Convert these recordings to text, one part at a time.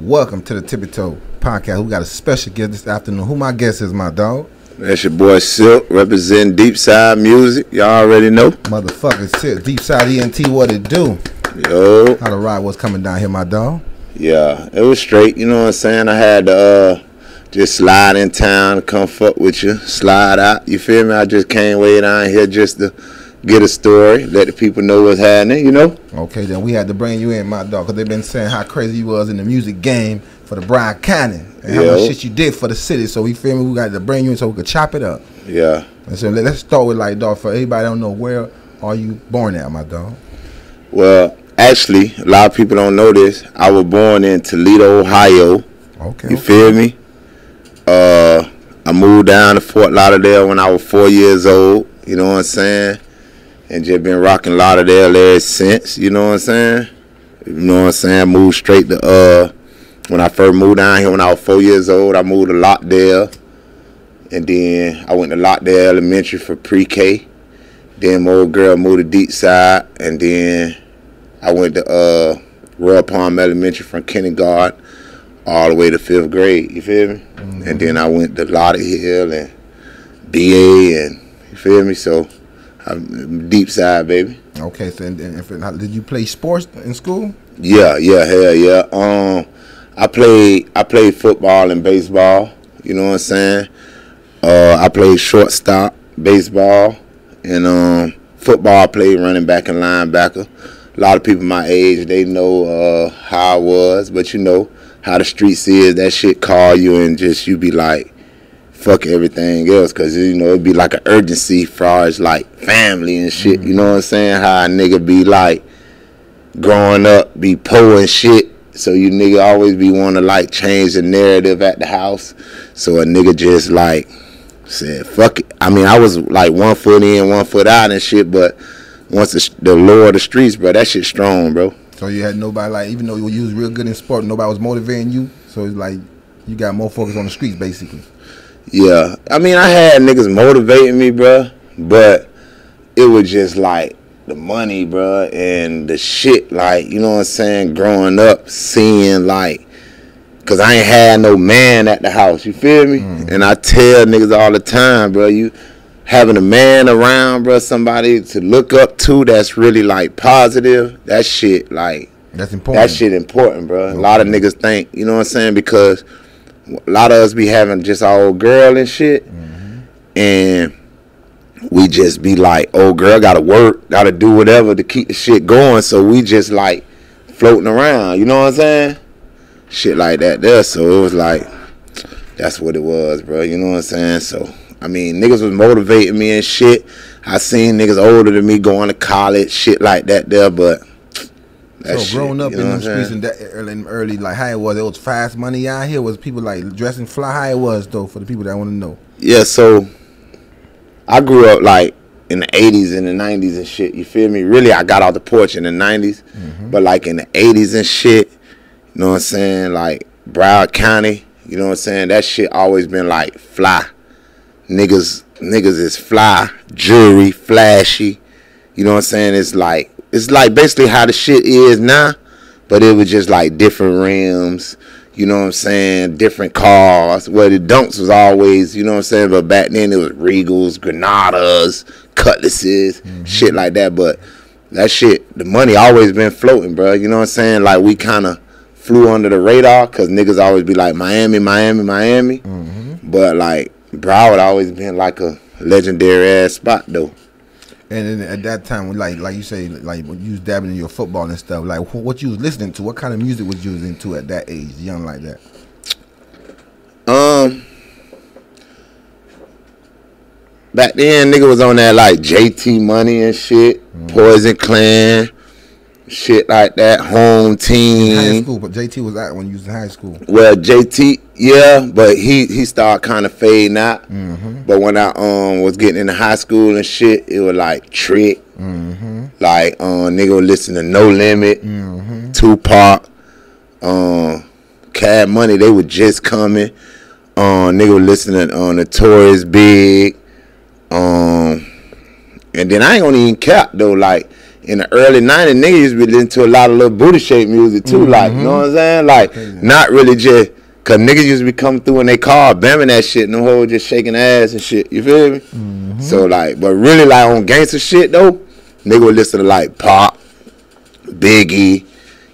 Welcome to the Tippy Toe Podcast. We got a special guest this afternoon. Who my guest is, my dog? That's your boy Silk, representing Deepside Music. Y'all already know. Motherfucker, Silk, Deepside ENT, what it do? Yo. How the ride was coming down here, my dog? Yeah, it was straight, you know what I'm saying? I had to just slide in town, come fuck with you, slide out, you feel me? I just came way down here just to get a story, let the people know what's happening, you know? Okay, then we had to bring you in, my dog, because they've been saying how crazy you was in the music game for the Broward County and how much shit you did for the city. So we feel me, we got to bring you in so we could chop it up. Yeah. And so let's start with, like, dog, for everybody don't know, where are you born at, my dog? Well, actually, a lot of people don't know this. I was born in Toledo, Ohio. Okay. You feel me? I moved down to Fort Lauderdale when I was 4 years old. You know what I'm saying? And just been rocking Lauderdale ever since. You know what I'm saying? You know what I'm saying? Moved straight to, when I first moved down here when I was 4 years old, I moved to Lockdale. And then I went to Lockdale Elementary for pre-K. Then my old girl moved to Deepside. And then I went to Royal Palm Elementary from kindergarten all the way to 5th grade. You feel me? Mm-hmm. And then I went to Lauderdale and BA and, you feel me? So, I'm Deepside, baby. Okay, so did you play sports in school? Yeah, hell yeah. I played football and baseball. You know what I'm saying? I played shortstop, baseball, and football. I played running back and linebacker. A lot of people my age, they know how I was, but you know how the streets is. That shit call you and just you be like, fuck everything else, because, you know, it'd be like an urgency as far as, like, family and shit. You know what I'm saying? How a nigga be, like, growing up, be poor and shit. So you nigga always be wanting to, like, change the narrative at the house. So a nigga just, like, said, fuck it. I mean, I was, like, 1 foot in, 1 foot out and shit, but once the lure of the streets, bro, that shit strong, bro. So you had nobody, like, even though you was real good in sport, nobody was motivating you? So it's like you got more focus on the streets, basically. Yeah, I mean, I had niggas motivating me, bruh, but it was just like the money, bruh, and the shit, like, you know what I'm saying, growing up, seeing, like, because I ain't had no man at the house, you feel me? Mm-hmm. And I tell niggas all the time, bruh, you having a man around, bruh, somebody to look up to that's really, like, positive, that shit, like, that's important. That shit important, bruh. Okay. A lot of niggas think, you know what I'm saying, because a lot of us be having just our old girl and shit, and we just be like, old girl gotta work, gotta do whatever to keep the shit going, so we just like floating around, you know what I'm saying? Shit like that there, so it was like, that's what it was, bro, you know what I'm saying? So, I mean, niggas was motivating me and shit. I seen niggas older than me going to college, shit like that there, but so growing up in them streets in that early, like how it was fast money out here. Was people like dressing fly? How it was though for the people that want to know? Yeah, so I grew up like in the 80s and the 90s and shit. You feel me? Really, I got off the porch in the 90s, but like in the 80s and shit, you know what I'm saying? Like Broward County, you know what I'm saying? That shit always been like fly. Niggas is fly, jewelry, flashy. You know what I'm saying? It's like basically how the shit is now, but it was just like different rims, you know what I'm saying, different cars. Well, the Dunks was always, you know what I'm saying, but back then it was Regals, Granadas, Cutlasses, shit like that. But that shit, the money always been floating, bro. You know what I'm saying? Like we kind of flew under the radar because niggas always be like Miami. But like Broward always been like a legendary ass spot though. And then at that time, like you say, like when you was dabbing in your football and stuff, like what you was listening to, what kind of music was you into at that age, young like that? Back then, nigga was on that like JT Money and shit, Poison Clan, shit like that, Home Team. In high school, but JT was out when you was in high school. Well, JT, yeah, but he started kind of fading out. But when I was getting into high school and shit, it was like Trick, like nigga would listen to No Limit, Tupac, Cab Money. They were just coming. Nigga would listen to Notorious Big, and then I ain't gonna even cap though, like. in the early 90s, niggas used to be listening to a lot of little booty shape music too, like, you know what I'm saying? Like, not really just, cause niggas used to be coming through in their car, bamming that shit, and them hoes just shaking ass and shit, you feel me? So, like, but really, like, on gangster shit, though, nigga would listen to, like, Pop, Biggie,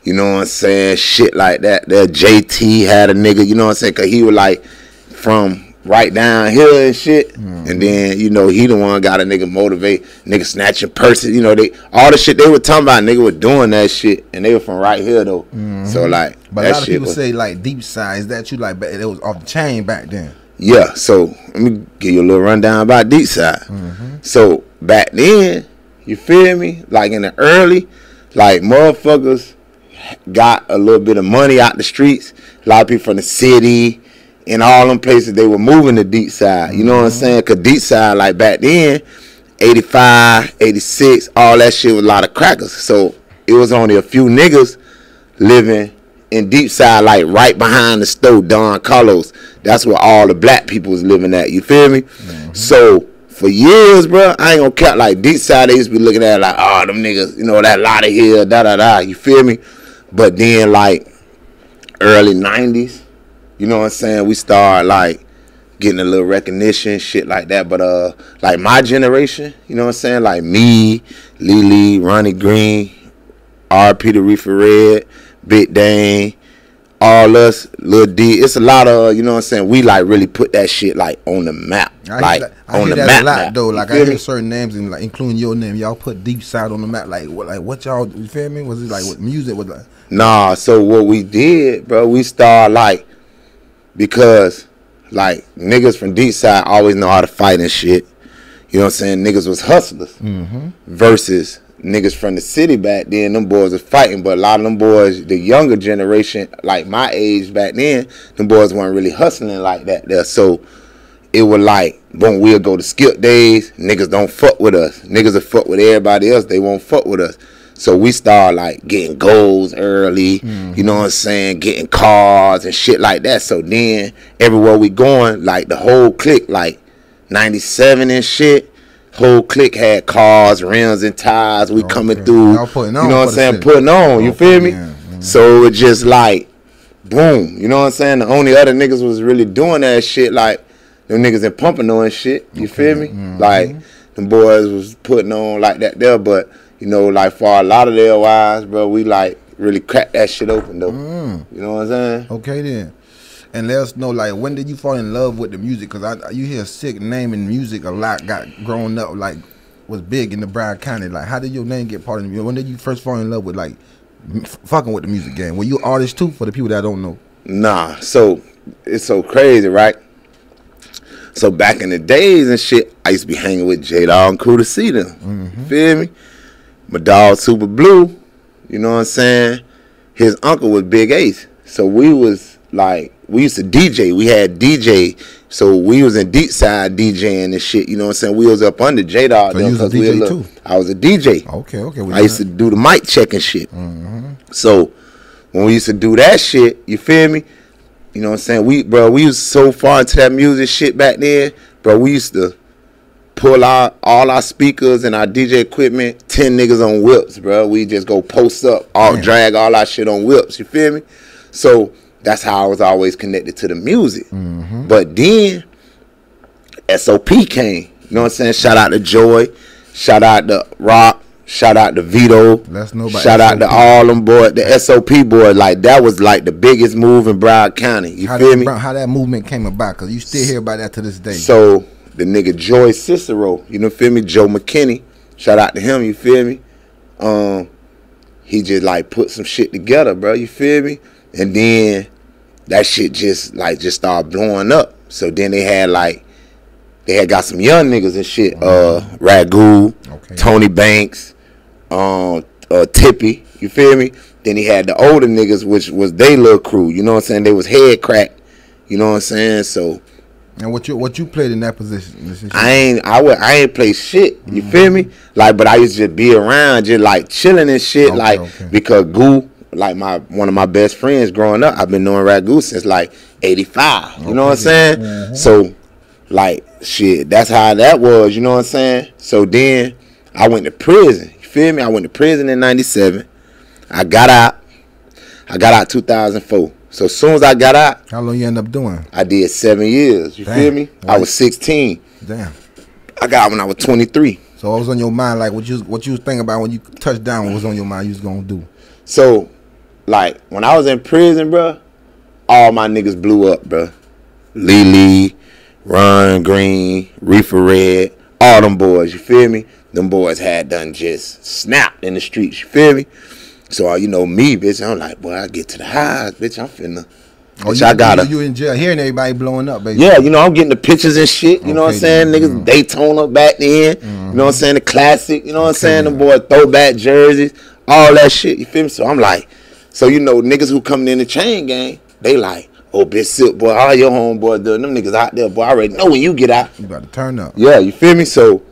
you know what I'm saying, shit like that. That JT had a nigga, you know what I'm saying, cause he was, like, from right down here and shit, and then, you know, he the one got a nigga motivate, nigga snatching purses, you know, they all the shit they were talking about, nigga was doing that shit, and they were from right here though. So like, but that a lot of shit people was, say like Deepside, is that you like? But it was off the chain back then. Yeah, so let me give you a little rundown about Deepside. So back then, you feel me? Like in the early, like motherfuckers got a little bit of money out the streets. A lot of people from the city. In all them places, they were moving to Deepside. You know what I'm saying? Because Deepside, like back then, 85, 86, all that shit was a lot of crackers. So it was only a few niggas living in Deepside, like right behind the stove, Don Carlos. That's where all the black people was living at. You feel me? So for years, bro, I ain't gonna count, like Deepside, they used to be looking at it like, oh, them niggas, you know, that lot of here, da-da-da. You feel me? But then, like, early 90s, you know what I'm saying, we start like getting a little recognition, shit like that. But like my generation, you know what I'm saying, like me, Lily, Ronnie Green, R.P. the Reefer Red, Big Dane, all us, Lil D. It's a lot of, you know what I'm saying, we like really put that shit like on the map. I hear that a lot though. Like I hear certain names, and like including your name, y'all put Deepside on the map. Like what y'all, you feel me? Was it like what music was like? Nah, so what we did, bro, we started like, because like niggas from Deepside always know how to fight and shit. You know what I'm saying? Niggas was hustlers versus niggas from the city back then. Them boys was fighting, but a lot of them boys, the younger generation, like my age back then, them boys weren't really hustling like that there. So it was like, boom, we'll go to skip days. Niggas don't fuck with us. Niggas will fuck with everybody else. They won't fuck with us. So we start like getting goals early, you know what I'm saying, getting cars and shit like that. So then everywhere we going, like the whole clique, like 97 and shit, whole clique had cars, rims and tires. We coming through, you know what I'm saying, putting on, you feel me? So it just like, boom, you know what I'm saying? The only other niggas was really doing that shit, like them niggas in Pompano and shit, you feel me? Like them boys was putting on like that there, but you know, like for a lot of their wives, bro, we like really cracked that shit open though. You know what I'm saying? Okay then. And let us know, like, when did you fall in love with the music? Because you hear Sick name in music a lot, got grown up, like, was big in the Broward County. Like, how did your name get part of the music? When did you first fall in love with, like, fucking with the music game? Were you an artist too, for the people that don't know? Nah, so it's so crazy, right? So back in the days and shit, I used to be hanging with J-Dawg and Crew to see them. Feel me? My dog Super Blue, you know what I'm saying? His uncle was Big Ace. So we was like, we used to DJ. We had DJ. So we was in Deepside DJing and shit, you know what I'm saying? We was up under J-Dawg. So you was a DJ too? I was a DJ. Okay. I used to do the mic check and shit. So when we used to do that shit, you feel me? You know what I'm saying? We was so far into that music shit back then, bro, we used to pull out all our speakers and our DJ equipment, 10 niggas on whips, bro. We just go post up, drag all our shit on whips, you feel me? So that's how I was always connected to the music. But then SOP came, you know what I'm saying? Shout out to Joy, shout out to Rock, shout out to Vito, shout out to all them boys, the SOP boys. Like that was like the biggest move in Broward County, you feel me? How that movement came about, because you still hear about that to this day. So the nigga Joy Cicero, you know, feel me? Joe McKinney, shout out to him, you feel me? He just like put some shit together, bro, you feel me? And then that shit just started blowing up. So then they had got some young niggas and shit, Ragu, Tony Banks, Tippy, you feel me? Then he had the older niggas, which was they little crew, you know what I'm saying? They was head crack, you know what I'm saying? So. And what you played in that position? I ain't play shit. You feel me? Like, but I used to just be around, just like chilling and shit. Because Goo, like one of my best friends growing up, I've been knowing Ragu since like '85. You know what I'm saying? So, like, shit, that's how that was. You know what I'm saying? So then I went to prison. You feel me? I went to prison in 97. I got out 2004. So as soon as I got out, how long you end up doing? I did 7 years. You feel me? Right. I was 16. Damn. I got out when I was 23. So what was on your mind? Like what you was thinking about when you touched down? What was on your mind? You was gonna do? So, like when I was in prison, bro, all my niggas blew up, bro. Lee, Ron Green, Reefer Red, all them boys. You feel me? Them boys had done just snapped in the streets. You feel me? So you know me, bitch. I'm like, boy, I get to the highs, bitch. I'm finna. You in jail hearing everybody blowing up, baby. Yeah, you know, I'm getting the pictures and shit. You know what I'm saying? Niggas Daytona back then. You know what I'm saying? The classic. You know what I'm saying? The boy throwback jerseys, all that shit. You feel me? So I'm like, so you know, niggas who coming in the chain gang, they like, oh, bitch, Silk, boy, all your homeboys doing. Them niggas out there, boy, I already know when you get out. You about to turn up. Yeah, you feel me? So,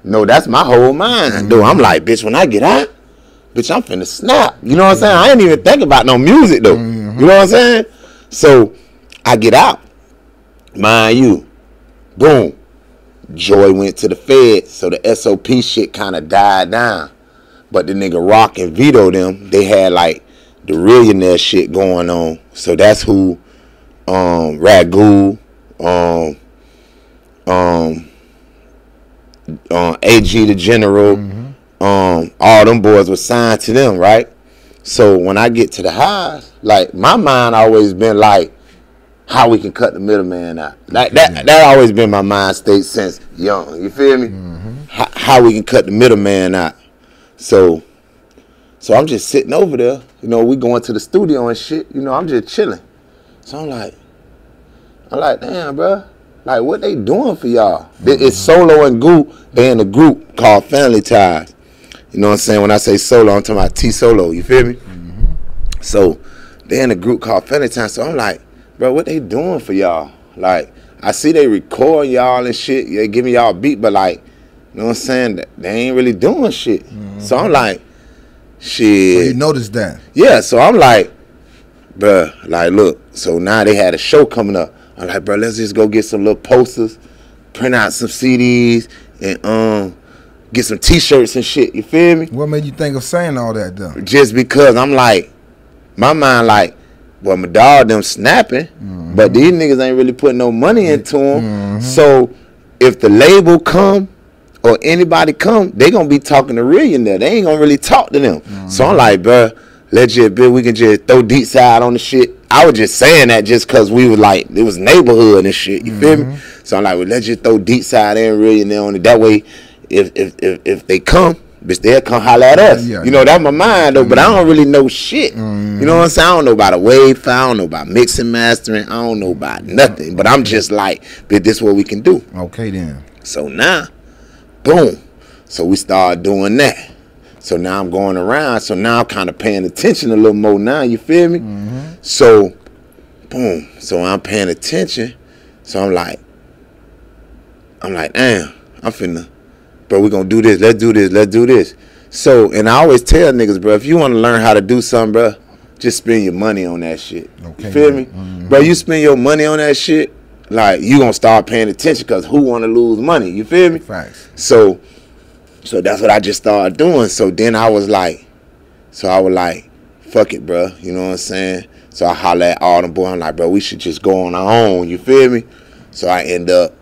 no, that's my whole mind, though. I'm like, bitch, when I get out, bitch, I'm finna snap. You know what I'm saying? I ain't even think about no music, though. You know what I'm saying? So, I get out. Mind you, boom. Joy went to the feds, so the SOP shit kind of died down. But the nigga Rock and Vito them, they had like the Rillionaire shit going on. So that's who Ragu, AG the General, all them boys were signed to them, right? So when I get to the highs, like my mind always been like how we can cut the middleman out. Like that always been my mind state since young. You feel me? How we can cut the middleman out. So I'm just sitting over there. You know, we going to the studio and shit. You know, I'm just chilling. So I'm like, damn, bro. Like, what they doing for y'all? It's Solo and Goo. They in a group called Family Ties. You know what I'm saying? When I say Solo, I'm talking about T-Solo. You feel me? So they in a group called Family Ties. So I'm like, bro, what they doing for y'all? Like, I see they record y'all and shit. They giving y'all a beat, but like, you know what I'm saying? They ain't really doing shit. So I'm like, shit. So you noticed that? Yeah, so I'm like, bruh, like, look, so now they had a show coming up. I'm like, bro, let's just go get some little posters, print out some CDs, and get some T-shirts and shit. You feel me? What made you think of saying all that, though? Just because I'm like, my mind like, well, my dog them snapping, but these niggas ain't really putting no money into them. So if the label come or anybody come, they gonna be talking to Rillionaire. They ain't gonna really talk to them. So I'm like, bro, let's just, we can just throw Deepside on the shit. I was just saying that just cause we was like, it was neighborhood and shit. You feel me? So I'm like, well, let's just throw Deepside and Rillionaire on it. That way, if they come, bitch, they'll come holler at us. You know, that's my mind though, but I don't really know shit. You know what I'm saying? I don't know about a wave file, I don't know about mixing, mastering, I don't know about nothing. But I'm just like, bitch, this is what we can do. Okay then. So now, boom. So we started doing that. So now I'm going around. So now I'm kind of paying attention a little more now. You feel me? So, boom. So I'm paying attention. So I'm like, damn, I'm finna, bro, we gonna do this. Let's do this. Let's do this. So, and I always tell niggas, bro, if you want to learn how to do something, bro, just spend your money on that shit. Okay, you feel me? Bro, you spend your money on that shit, like, you gonna start paying attention because who want to lose money? You feel me? Facts. So that's what I just started doing. So then I was like, fuck it, bro. You know what I'm saying? So I holler at all them boys. I'm like, bro, we should just go on our own. You feel me? So I end up,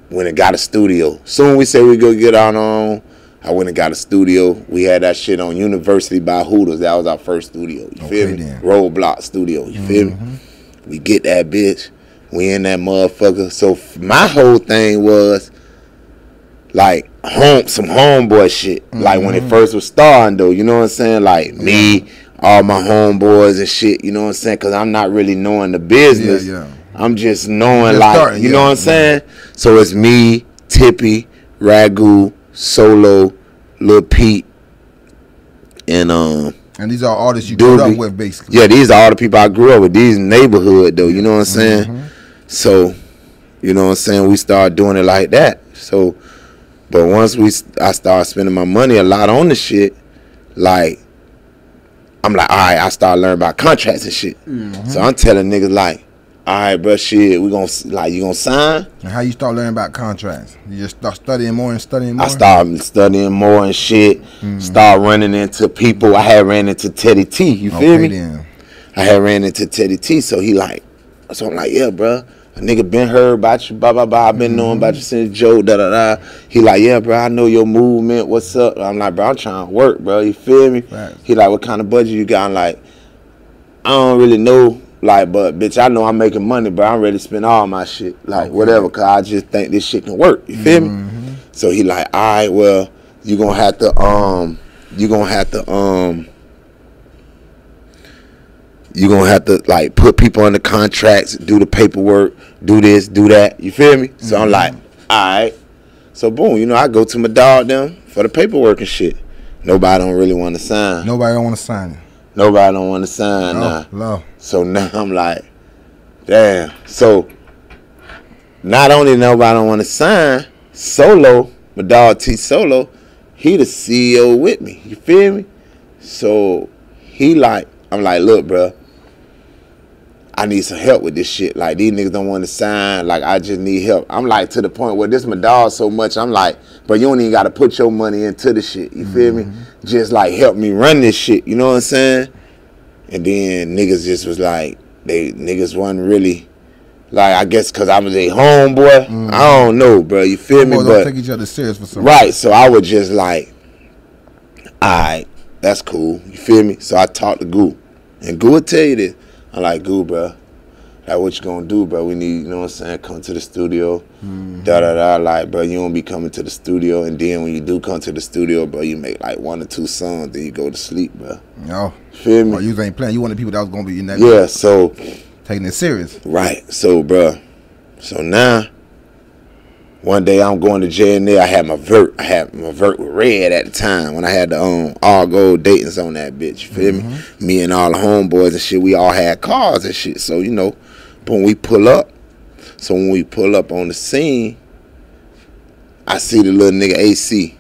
went and got a studio. Soon we said we go get on our own. I went and got a studio. We had that shit on University by Hooters. That was our first studio. You feel me? Then. Roadblock studio. You feel me? We get that bitch. We in that motherfucker. So my whole thing was like some homeboy shit. Like when it first was starting though. You know what I'm saying? Like me, all my homeboys and shit. You know what I'm saying? Because I'm not really knowing the business. I'm just knowing like, you know what I'm saying? So it's me, Tippy, Ragu, Solo, Lil Pete, and these are artists you grew up with, basically. Yeah, these are all the people I grew up with. These neighborhood though, you know what I'm saying? So, you know what I'm saying? We started doing it like that. So, but once I started spending my money a lot on the shit, like, I'm like, all right, I started learning about contracts and shit. So I'm telling niggas like, all all right, bro, shit, we gonna, like, you gonna sign? And how you start learning about contracts? You just start studying more and studying more? I started studying more and shit. Start running into people. I had ran into Teddy T, you feel me? Then. I had ran into Teddy T, so he like, so I'm like, yeah, bro. A nigga been heard about you, blah, blah, blah. I been knowing about you since Joe, da, da, da. He like, yeah, bro, I know your movement. What's up? I'm like, bro, I'm trying to work, bro. You feel me? Right. He like, what kind of budget you got? I'm like, I don't really know. Like, but, bitch, I know I'm making money, bro. I'm ready to spend all my shit. Like, whatever, because I just think this shit can work. You feel me? So he like, all right, well, you going to have to, like, put people under contracts, do the paperwork, do this, do that. You feel me? So I'm like, all right. So boom, you know, I go to my dog them for the paperwork and shit. Nobody don't really want to sign. Nobody don't want to sign it. Nobody don't want to sign now. No. So now I'm like, damn. So not only nobody don't want to sign, Solo, my dog T Solo, he the CEO with me. You feel me? So he like, I'm like, look, bro, I need some help with this shit. Like, these niggas don't want to sign. Like, I just need help. I'm like, to the point where this my dog so much, I'm like, but you don't even got to put your money into the shit. You feel me? Just, like, help me run this shit. You know what I'm saying? And then niggas just was like, niggas wasn't really, like, I guess because I was a homeboy. I don't know, bro. You feel me? Don't But take each other serious for something. right, so I was just like, all right, that's cool. You feel me? So I talked to Goo. And Goo will tell you this. I'm like, Goo, bro, like, what you gonna do, bro? We need, you know what I'm saying, come to the studio, da-da-da. Like, bro, you don't be coming to the studio, and then when you do come to the studio, bro, you make, like, 1 or 2 songs, then you go to sleep, bro. No. Feel me? Oh, you ain't playing. You one of the people that was gonna be in that. Yeah, so. Taking it serious. Right, so, bro, so now, one day I'm going to G.U.N.S. I had my vert with Red at the time when I had the all gold datings on that bitch. You feel me? Me and all the homeboys and shit, we all had cars and shit. So, you know, but when we pull up, on the scene, I see the little nigga AC.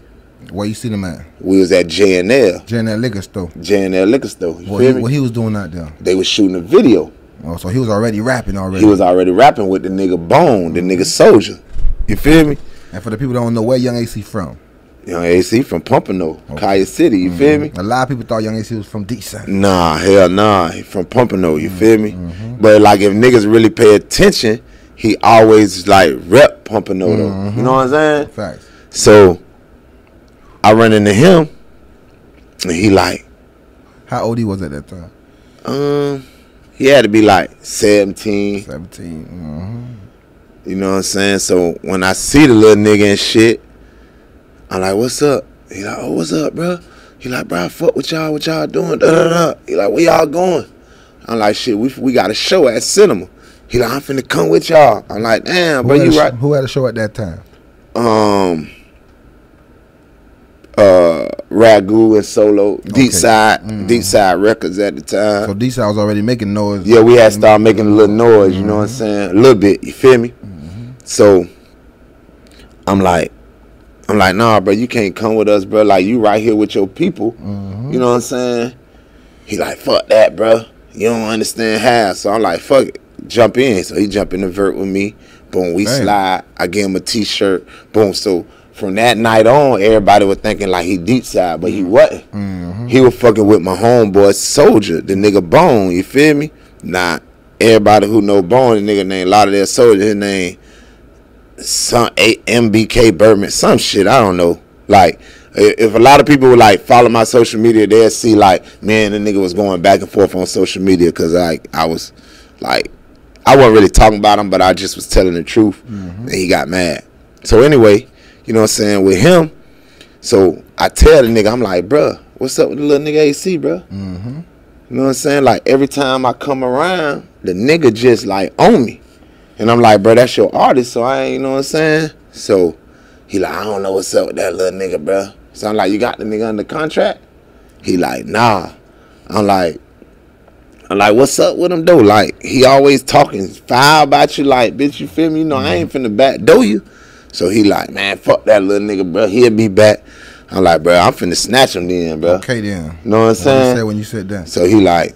Where you see the man? We was at G.U.N.S. G.U.N.S. liquor store. G.U.N.S. liquor store. You feel me? What he was doing out there? They was shooting a video. Oh, so he was already rapping already. He was already rapping with the nigga Bone, the nigga Soldier. You feel me? And for the people that don't know, where Young AC from? Young AC from Pompano, Kaya City, you feel me? A lot of people thought Young AC was from Deepside. Nah, hell nah. He from Pompano, you feel me? But like if niggas really pay attention, he always like rep Pompano though. You know what I'm saying? Facts. So I run into him and he like, how old he was at that time? he had to be like 17. 17. You know what I'm saying? So when I see the little nigga and shit, I'm like, what's up? He like, oh, what's up, bro? He like, bro, I fuck with y'all, what y'all doing? Da, da, da. He like, where y'all going? I'm like, shit, we got a show at Cinema. He like, I'm finna come with y'all. I'm like, damn, bro, you right. Who had a show at that time? Ragu and Solo, Deepside, Deepside Records at the time. So Deepside was already making noise. Yeah, we had started making a little noise, you know what I'm saying? A little bit, you feel me? So I'm like, nah, bro, you can't come with us, bro. Like, you right here with your people. You know what I'm saying? He like, fuck that, bro. You don't understand how. So I'm like, fuck it. Jump in. So he jump in the vert with me. Boom, we slide. I give him a t-shirt. Boom. So from that night on, everybody was thinking like he Deepside, but he wasn't. He was fucking with my homeboy Soldier, the nigga Bone. You feel me? Nah, everybody who know Bone, the nigga named Lauderdale Soldier, his name some MBK Birdman, some shit, I don't know. Like, if a lot of people would like follow my social media, they'll see like, man, the nigga was going back and forth on social media because I was like, I wasn't really talking about him, but I just was telling the truth, and he got mad. So anyway, you know what I'm saying, with him, so I tell the nigga, I'm like, bruh, what's up with the little nigga AC, bruh? You know what I'm saying? Like, every time I come around, the nigga just like on me. And I'm like, bro, that's your artist, so I ain't, you know what I'm saying? So he like, I don't know what's up with that little nigga, bro. So I'm like, you got the nigga under contract? He like, nah. I'm like, what's up with him though? Like, he always talking foul about you, like, bitch, you feel me? You know, I ain't finna backdoor you. So he like, man, fuck that little nigga, bro. He'll be back. I'm like, bro, I'm finna snatch him then, bro. Okay then. You know what I'm saying? What you said when you said that? So he like,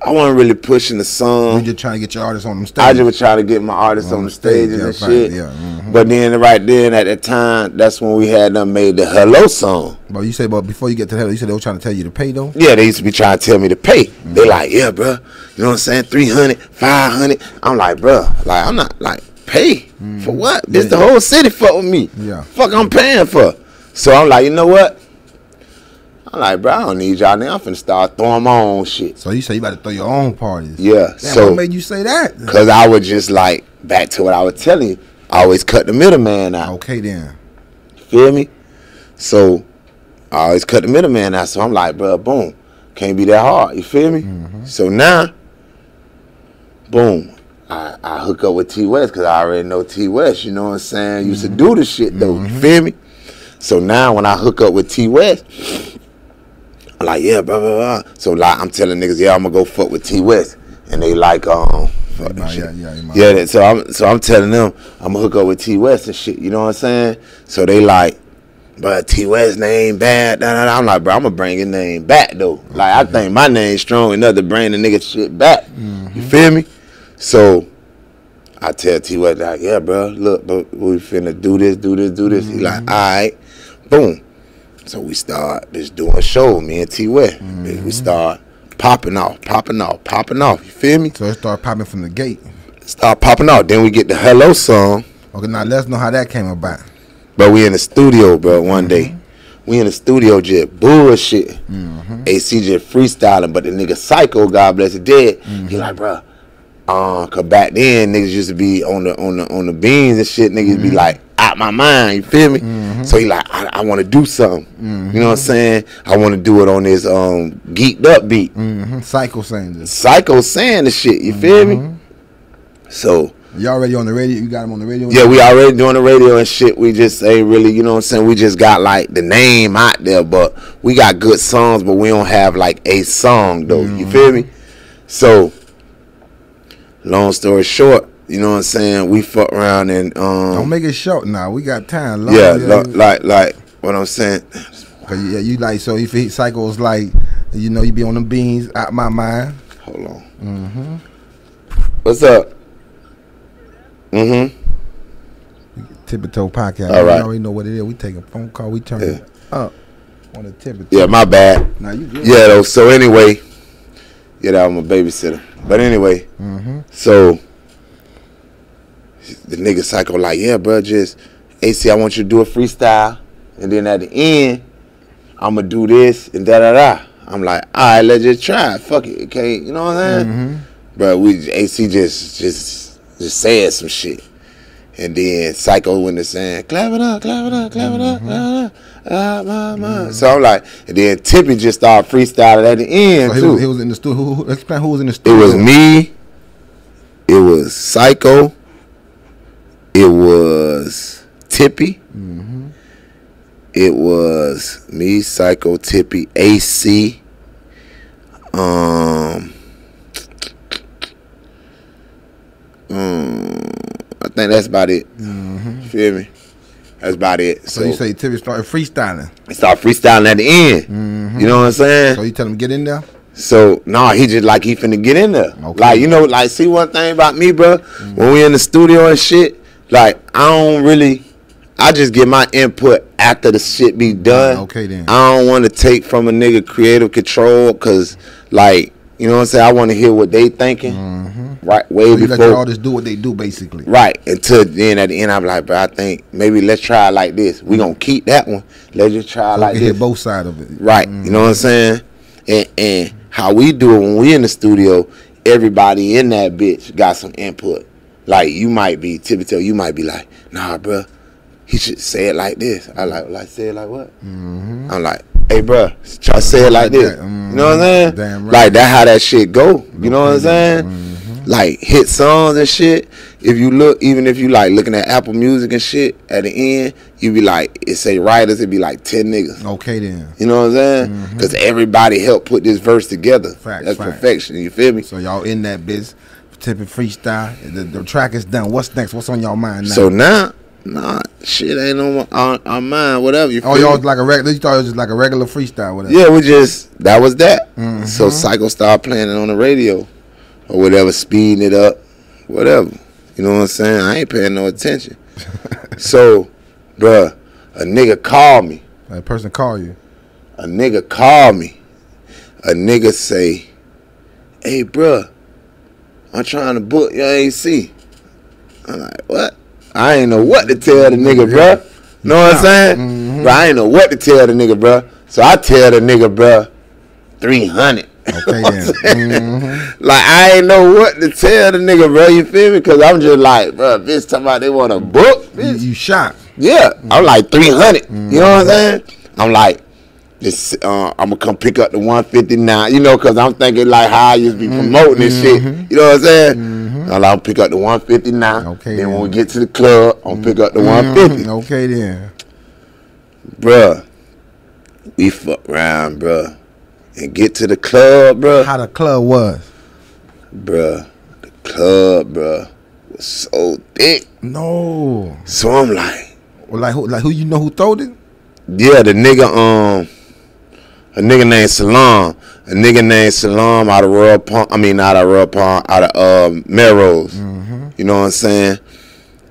I wasn't really pushing the song. You just trying to get your artists on them stages. I just was trying to get my artists on the stages and shit. Yeah. But then right then at that time, that's when we had them made the Hello song. But you say, but before you get to Hello, you said they were trying to tell you to pay though? Yeah, they used to be trying to tell me to pay. They like, yeah, bro. You know what I'm saying? 300, 500. I'm like, bro, like I'm not like pay for what? This the whole city fuck with me. Yeah. Fuck I'm paying for. So I'm like, you know what? I'm like, bro, I don't need y'all now. I'm finna start throwing my own shit. So you say you about to throw your own parties? Yeah. Damn, so what made you say that? Because I was just like, back to what I was telling you, I always cut the middleman out. Okay then. Feel me? So I always cut the middleman out. So I'm like, bro, boom. Can't be that hard. You feel me? So now, boom. I hook up with T-West because I already know T-West. You know what I'm saying? Used to do the shit though. You feel me? So now when I hook up with T-West, I'm like, yeah, blah, blah, blah. So like I'm telling niggas, yeah, I'm gonna go fuck with T-West. And they like, so I'm telling them I'm gonna hook up with T-West and shit, you know what I'm saying? So they like, but T-West name bad, I'm like, bro, I'm gonna bring his name back though. Like I think my name's strong enough to bring the nigga shit back. You feel me? So I tell T-West like, yeah, bro, look, but we finna do this. He like, all right, boom. So we start just doing a show, me and T-West. We start popping off. You feel me? So it started popping from the gate. Start popping off. Then we get the Hello song. Okay, now let's know how that came about. But we in the studio, bro, one day. We in the studio just bullshit. AC just freestyling, but the nigga Psycho, God bless his dead, he like, bro, cause back then niggas used to be on the beans and shit, niggas be like, out my mind, you feel me? So he like, I want to do something. You know what I'm saying? I want to do it on this geeked up beat. Psycho saying this. Psycho saying the shit, you feel me? So you already on the radio? You got him on the radio? Yeah, we already doing the radio and shit. We just ain't really, you know what I'm saying? We just got like the name out there, but we got good songs, but we don't have like a song though. You feel me? So long story short, you know what I'm saying? We fuck around and don't make it short now. We got time. Like what I'm saying. Yeah, you like, so if he Psycho's like, you know, you be on them beans out my mind. Hold on. What's up? Tiptoe podcast. All right. You already know what it is. We take a phone call. We turn it up on the Tiptoe. Yeah, my bad. Nah, you good. Yeah, though. So anyway, yeah, I'm a babysitter. But anyway, so the nigga Psycho like, yeah, bro, just AC, I want you to do a freestyle, and then at the end, I'm gonna do this and da. I'm like, all right, let's just try it. Fuck it, okay? You know what I'm saying? Bro, AC just said some shit, and then Psycho went to saying, clap it up. So I'm like, and then Tippy just started freestyling at the end so too. He was in the studio. Explain who was in the studio. It was me. It was Psycho. It was Tippy. It was me, Psycho, Tippy, AC. I think that's about it. You feel me? That's about it. So you say Tippy started freestyling? He started freestyling at the end. You know what I'm saying? So you tell him get in there? So he just like he finna get in there. Okay. Like, you know, like, see one thing about me, bro? When we in the studio and shit, like, I just get my input after the shit be done. Okay then. I don't want to take from a nigga creative control, cause like, you know what I'm saying, I want to hear what they thinking. Right, way so you before. let your artists do what they do, basically. Right, until then at the end I'm like, bro, I think maybe let's try it like this. We gonna keep that one. Let's just try it like this. Hit both sides of it. Right, you know what I'm saying? And how we do it when we in the studio, everybody in that bitch got some input. Like, you might be, Tiptoe, you might be like, nah, bro, he should say it like this. I like say it like what? I'm like, hey, bro, try to say it like this. You know what I'm saying? Damn right. Like, that's how that shit go. You know what I'm saying? Like, hit songs and shit. If you look, even if you like looking at Apple Music and shit, at the end, you be like, it say writers, it be like 10 niggas. Okay then. You know what I'm saying? Because everybody helped put this verse together. That's perfection. You feel me? So y'all in that bitch, tipping freestyle. The track is done. What's next? What's on y'all mind now? So now, Nah, shit ain't on our mind, whatever. You Oh, y'all was like a regular. You thought it was just like a regular freestyle, whatever. Yeah, that was that. So Psycho started playing it on the radio or whatever, speeding it up, whatever. You know what I'm saying? I ain't paying no attention. So, bruh, a nigga called me. That person called you. A nigga called me. A nigga say, hey, bruh, I'm trying to book your AC. I'm like, what? I ain't know what to tell the nigga, bruh. Know what I'm saying? But I ain't know what to tell the nigga, bruh. So I tell the nigga, bruh, 300. Okay, then. Like, I ain't know what to tell the nigga, bro. You feel me? Because I'm just like, bro, bitch talking about they want to book. Bitch. You shot. Yeah. I'm like 300. You know what I'm saying? I'm like, I'm going to come pick up the 159. You know, because I'm thinking like how I used to be promoting this shit. You know what I'm saying? I'm like, pick up the 159. Okay, then when we get to the club, I'm going to pick up the 150. Okay, then. Bruh, we fuck around, bruh. And get to the club, bruh. How the club was? Bruh, the club, bruh, was so thick. No. So I'm like, well, like who you know who throwed it? Yeah, the nigga, a nigga named Salam. A nigga named Salam out of Royal Palm. I mean, not out of Royal Palm, out of Melrose. You know what I'm saying?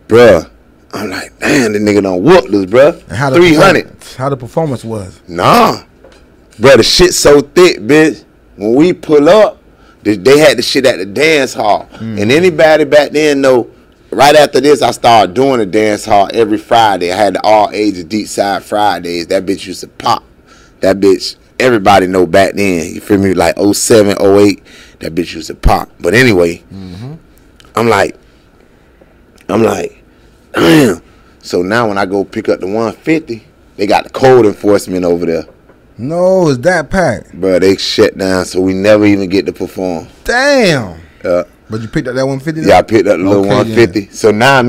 Bruh, I'm like, damn, the nigga done whooped us, bruh. And how 300. How the performance was? Nah. Bruh, the shit so thick, bitch. When we pull up, they had the shit at the dance hall. And anybody back then know, right after this, I started doing the dance hall every Friday. I had the all ages Deepside Fridays. That bitch used to pop. That bitch, everybody know back then. You feel me? Like 07, 08, that bitch used to pop. But anyway, I'm like, damn. So now when I go pick up the 150, they got the code enforcement over there. No, it's that packed. Bro, they shut down, so we never even get to perform. Damn. But you picked up that 150? Yeah, I picked up the little 150. Then. So now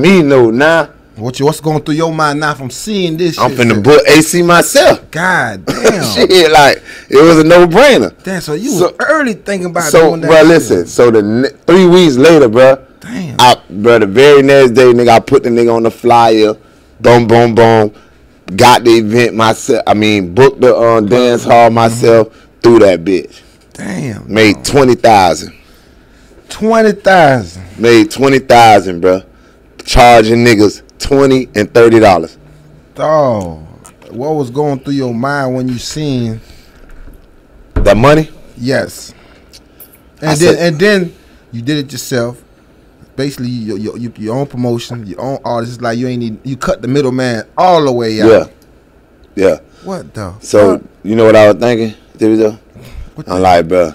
what's going through your mind now from seeing this shit? I'm finna book AC myself. God damn. Shit, like, it was a no-brainer. Damn, so you was early thinking about doing that. So, bro, listen. So, 3 weeks later, bro. Damn. Bro, the very next day, nigga, I put the nigga on the flyer. Boom, boom, boom. Got the event myself. I mean, booked the dance hall myself through that bitch. Damn. Made 20,000. 20,000. Made 20,000, bro. Charging niggas $20 and $30. Oh, what was going through your mind when you seen that money? Yes. And then you did it yourself. Basically, your own promotion, your own artist. It's like you cut the middleman all the way out. Yeah. What the? So fuck? You know what I was thinking? I'm like, bro,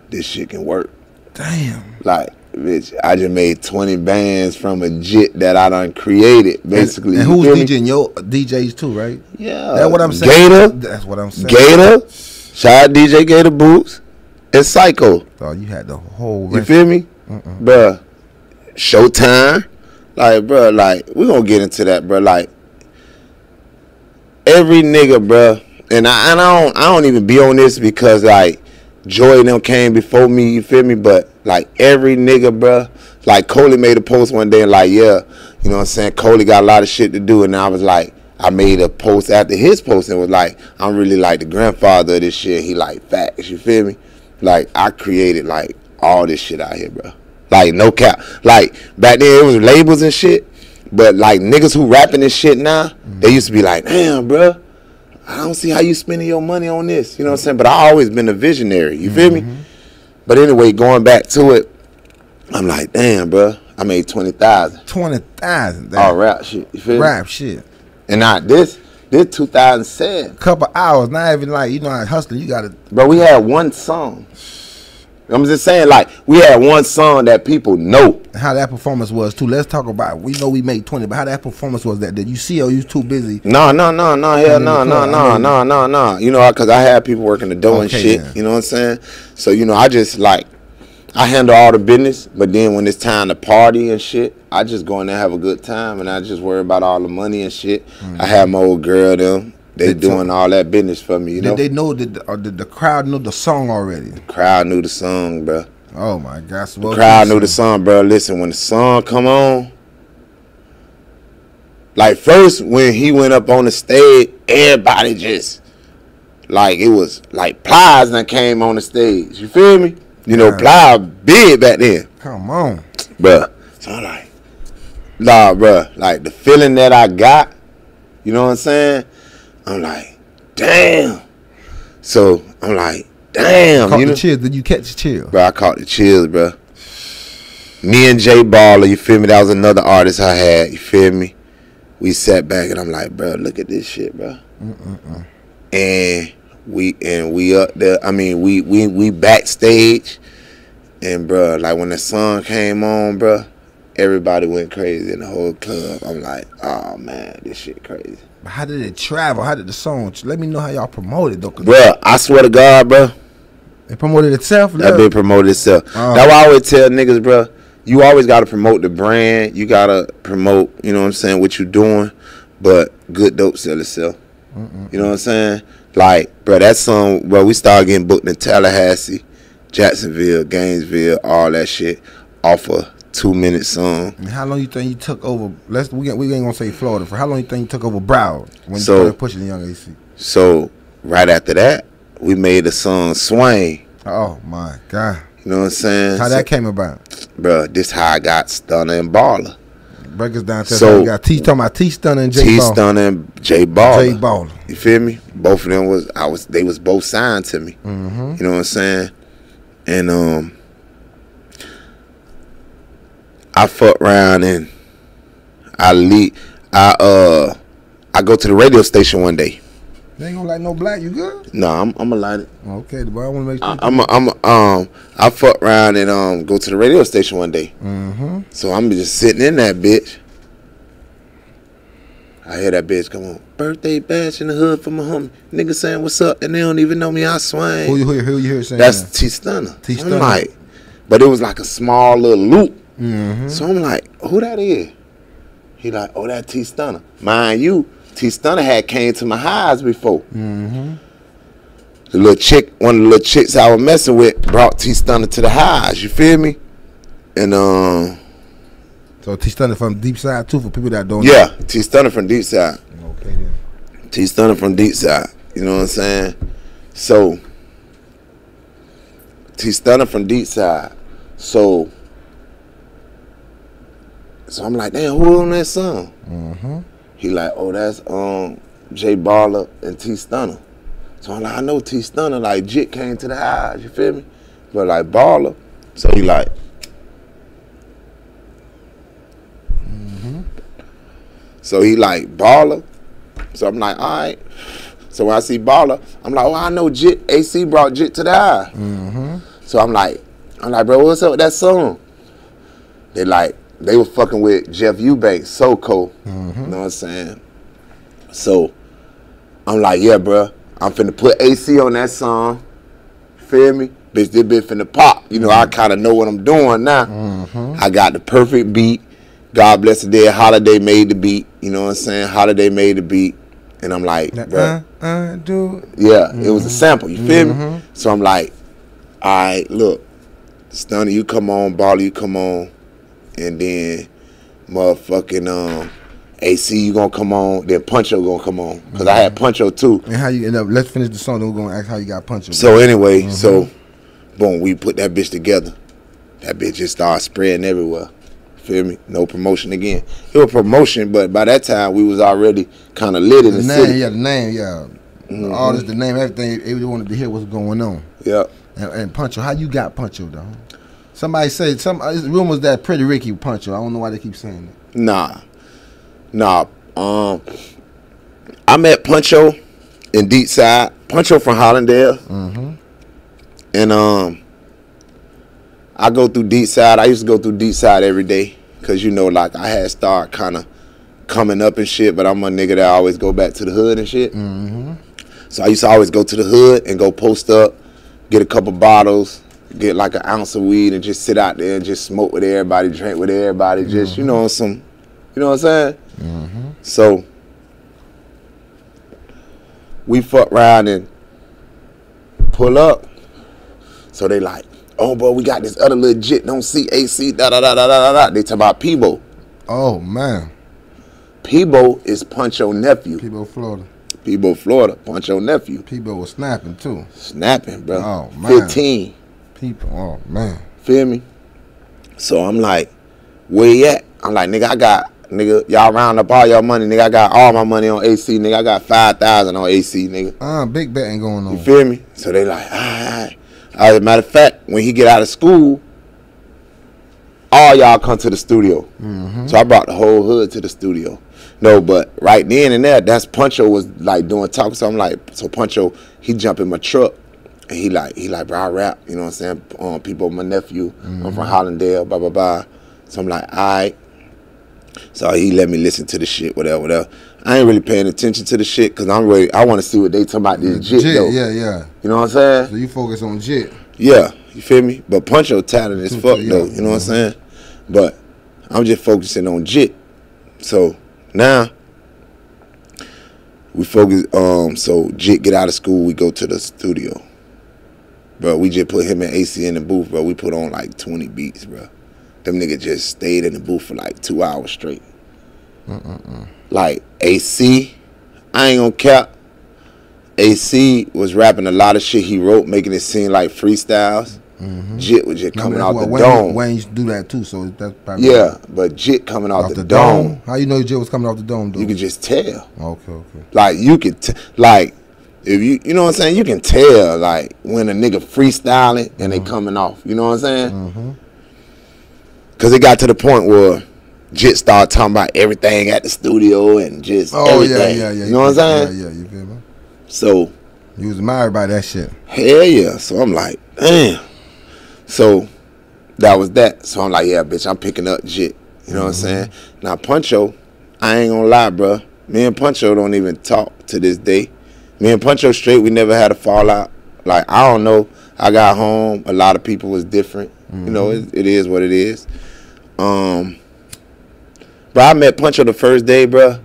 this shit can work. Damn. Like, bitch, I just made 20 bands from a jit that I done created, basically. And who's DJing? Your DJs too, right? Yeah. That's what I'm saying. Gator. That's what I'm saying. Gator. Shout out DJ Gator Boots. And Psycho. Oh, you had the whole. You feel me? Bruh. Showtime. Like, bruh, like, we gonna get into that, bruh. Like, every nigga, bruh, and I don't even be on this because, like, Joy and them came before me, you feel me? But, like, every nigga, bruh, like, Coley made a post one day and, like, yeah, you know what I'm saying? Coley got a lot of shit to do, and I was like, I made a post after his post and was like, I'm really like the grandfather of this shit. He like facts, you feel me? Like, I created, like, all this shit out here, bruh. Like, no cap. Like, back then it was labels and shit. But, like, niggas who rapping this shit now, they used to be like, damn, bro, I don't see how you spending your money on this. You know what I'm saying? But I always been a visionary. You feel me? But anyway, going back to it, I'm like, damn, bro, I made 20,000. 20,000. All rap shit. You feel me? Rap shit. And now this 2007. Couple hours. Not even like, you know, like hustling. You got to. Bro, we had one song. I'm just saying, like, we had one song that people know. How that performance was, too. Let's talk about it. We know we made 20, but how that performance was that? Did you see or you too busy? No. Hell no. You know, because I had people working the door and shit. Then. You know what I'm saying? So, you know, I just, like, I handle all the business, but then when it's time to party and shit, I just go in there and have a good time, and I just worry about all the money and shit. I have my old girl, them. They doing all that business for me, you know. Did they know did the crowd know the song already? The crowd knew the song, bro. Oh my gosh. So the crowd knew the song, bro. Listen, when the song come on, like first when he went up on the stage, everybody just like it was like Plies that came on the stage. You feel me? You know, Plies big back then. Come on, bruh. So I'm like, nah, bruh. Like the feeling that I got, you know what I'm saying? I'm like, damn. So I'm like, damn. Caught you know? the chills. Did you catch the chill? Bro, I caught the chills, bro. Me and Jay Baller, you feel me? That was another artist I had, you feel me? We sat back and I'm like, bro, look at this shit, bro. And we up there. I mean, we backstage, and bro, like when the song came on, bro, everybody went crazy in the whole club. I'm like, oh man, this shit crazy. How did it travel? How did the song? Let me know how y'all promoted though. Bro, I swear to God, bro. It promoted itself. That been promoted itself. That's why I always tell niggas, bro. You always gotta promote the brand. You gotta promote, you know what I'm saying, what you doing. But good dope sell itself. You know what I'm saying? Like, bro, that song, bro, we started getting booked in Tallahassee, Jacksonville, Gainesville, all that shit off a 2-minute song. And how long you think you took over? We ain't gonna say Florida. For how long you think you took over Broward when you started pushing the Young AC? So right after that, we made the song Swing. Oh my God. You know what I'm saying? How that came about? Bro, this how I got Stunner and Baller. Break us down. So you got talking about T Stunner and J Baller. T Stunner and J Baller. J Baller. You feel me? Both of them they was both signed to me. You know what I'm saying? And I fuck around and I go to the radio station one day. You ain't gonna light no black, you good? No, I'm gonna light it. Okay, but I wanna make sure. I fuck around and go to the radio station one day. So I'm just sitting in that bitch. I hear that bitch come on. Birthday bash in the hood for my homie. Nigga saying what's up and they don't even know me. I swing. Who you hear saying That's that? T Stunner. T Stunner. I'm like, but it was like a small little loop. So I'm like, who that is? He like, oh, that T Stunner. Mind you, T Stunner had came to my highs before. The little chick, one of the little chicks I was messing with, brought T Stunner to the highs. You feel me? And so T Stunner from Deepside too, for people that don't know. know. T Stunner from Deepside. Okay then. T Stunner from Deepside. You know what I'm saying? So T Stunner from Deepside. So I'm like, damn, who on that song? He like, oh, that's J Baller and T Stunner. So I'm like, I know T Stunner, like Jit came to the highs, you feel me? But like Baller, so he like, so he like Baller. So I'm like, all right. So when I see Baller, I'm like, oh, I know Jit. AC brought Jit to the high. So I'm like, bro, what's up with that song? They were fucking with Jeff Eubanks, SoCo. You know what I'm saying? So I'm like, yeah, bro, I'm finna put AC on that song. Feel me? Bitch, this bitch finna pop. You know, I kind of know what I'm doing now. I got the perfect beat. God bless the dead. Holiday made the beat. You know what I'm saying? Holiday made the beat. And I'm like, bro. Yeah, it was a sample. You feel me? So I'm like, all right, look, Stunner, you come on. Baller, you come on. And then motherfucking AC, you gonna come on. Then Puncho gonna come on. Because I had Puncho too. And how you end up, let's finish the song, then we're gonna ask how you got Puncho. So anyway, so boom, we put that bitch together. That bitch just started spreading everywhere. Feel me? No promotion again. It was promotion, but by that time we was already kind of lit in the city. Yeah, the name, yeah. The artist, the name, everything. Everybody wanted to hear what's going on. Yeah. And Puncho, how you got Puncho though? Somebody said rumors that Pretty Ricky Puncho. I don't know why they keep saying that. Nah. I met Puncho in Deepside. Puncho from Hollandale. And I go through Deepside. I used to go through Deepside every day because, you know, like I had started kind of coming up and shit, but I'm a nigga that always go back to the hood and shit. So I used to always go to the hood and go post up, get a couple bottles, get like an ounce of weed and just sit out there and just smoke with everybody, drink with everybody, just, you know, you know what I'm saying? So we fuck around and pull up. So they like, oh, bro, we got this other legit, don't see AC, da-da-da-da-da-da. They talk about Peebo. Oh, man. Peebo is Puncho nephew. Peebo, Florida. Peebo, Florida. Puncho nephew. Peebo was snapping too. Snapping, bro. Oh man. 15. People. Oh man. Feel me? So I'm like, where you at? I'm like, nigga, y'all round up all y'all money, nigga. I got all my money on AC, nigga. I got 5,000 on AC, nigga. Big betting going on. You feel me? So they like, all right. As a matter of fact, when he get out of school, all y'all come to the studio. So I brought the whole hood to the studio. No, but right then and there, that's Puncho was like doing talk. So I'm like, so Puncho, he jump in my truck and he like, bro, I rap. You know what I'm saying? People, my nephew, I'm from Hollandale, blah, blah, blah. So I'm like, all right. So he let me listen to the shit, whatever. I ain't really paying attention to the shit because I'm ready. I want to see what they talking about this jit, though. Yeah. You know what I'm saying? So you focus on jit. Yeah, you feel me? But Puncho talented as fuck, though. You know what I'm saying? But I'm just focusing on jit. So now we focus. So jit get out of school, we go to the studio, bro. We just put him and AC in the booth, bro. We put on like 20 beats, bro. Them niggas just stayed in the booth for like 2 hours straight. Like AC, I ain't gonna cap. AC was rapping a lot of shit he wrote, making it seem like freestyles. Jit was just coming out the dome. Wayne used to do that too, so that's probably but Jit coming out the dome. How you know Jit was coming off the dome, though? You could just tell. Okay. Like you could like if you know what I'm saying, you can tell like when a nigga freestyling and they coming off. You know what I'm saying? Cause it got to the point where Jit started talking about everything at the studio and just everything. Yeah. You know what I'm saying? Yeah, you feel me? So you was admired by that shit. Hell yeah. So I'm like, damn. So that was that. So I'm like, yeah, bitch, I'm picking up Jit. You know what I'm saying? Now Puncho, I ain't gonna lie, bro. Me and Puncho don't even talk to this day. Me and Puncho straight, we never had a fallout. Like, I don't know. I got home. A lot of people was different. You know, it is what it is. Bro, I met Puncho the first day, bro.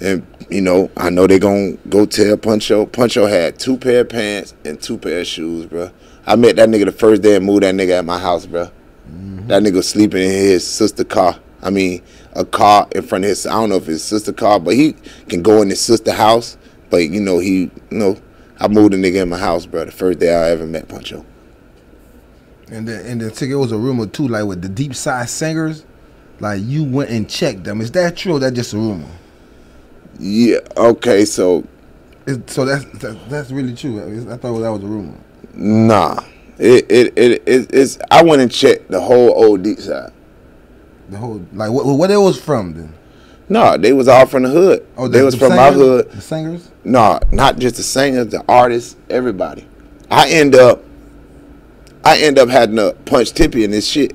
And, you know, I know they gonna go tell Puncho. Puncho had 2 pair of pants and 2 pair of shoes, bro. I met that nigga the first day and moved that nigga at my house, bro. That nigga was sleeping in his sister's car. I mean, a car in front of his, I don't know if it's sister car, but he can go in his sister's house. But, you know, I moved a nigga in my house, bro, the first day I ever met Puncho. And then it was a rumor too, like with the Deepside singers, like you went and checked them. Is that true or that just a rumor? Yeah, okay, so that's really true. I thought that was a rumor. Nah. It's I went and checked the whole old Deepside. The whole, like what it was from then? No, they was all from the hood. Oh, they was from my hood. The singers? No, not just the singers, the artists, everybody. I end up having to punch Tippy in this shit.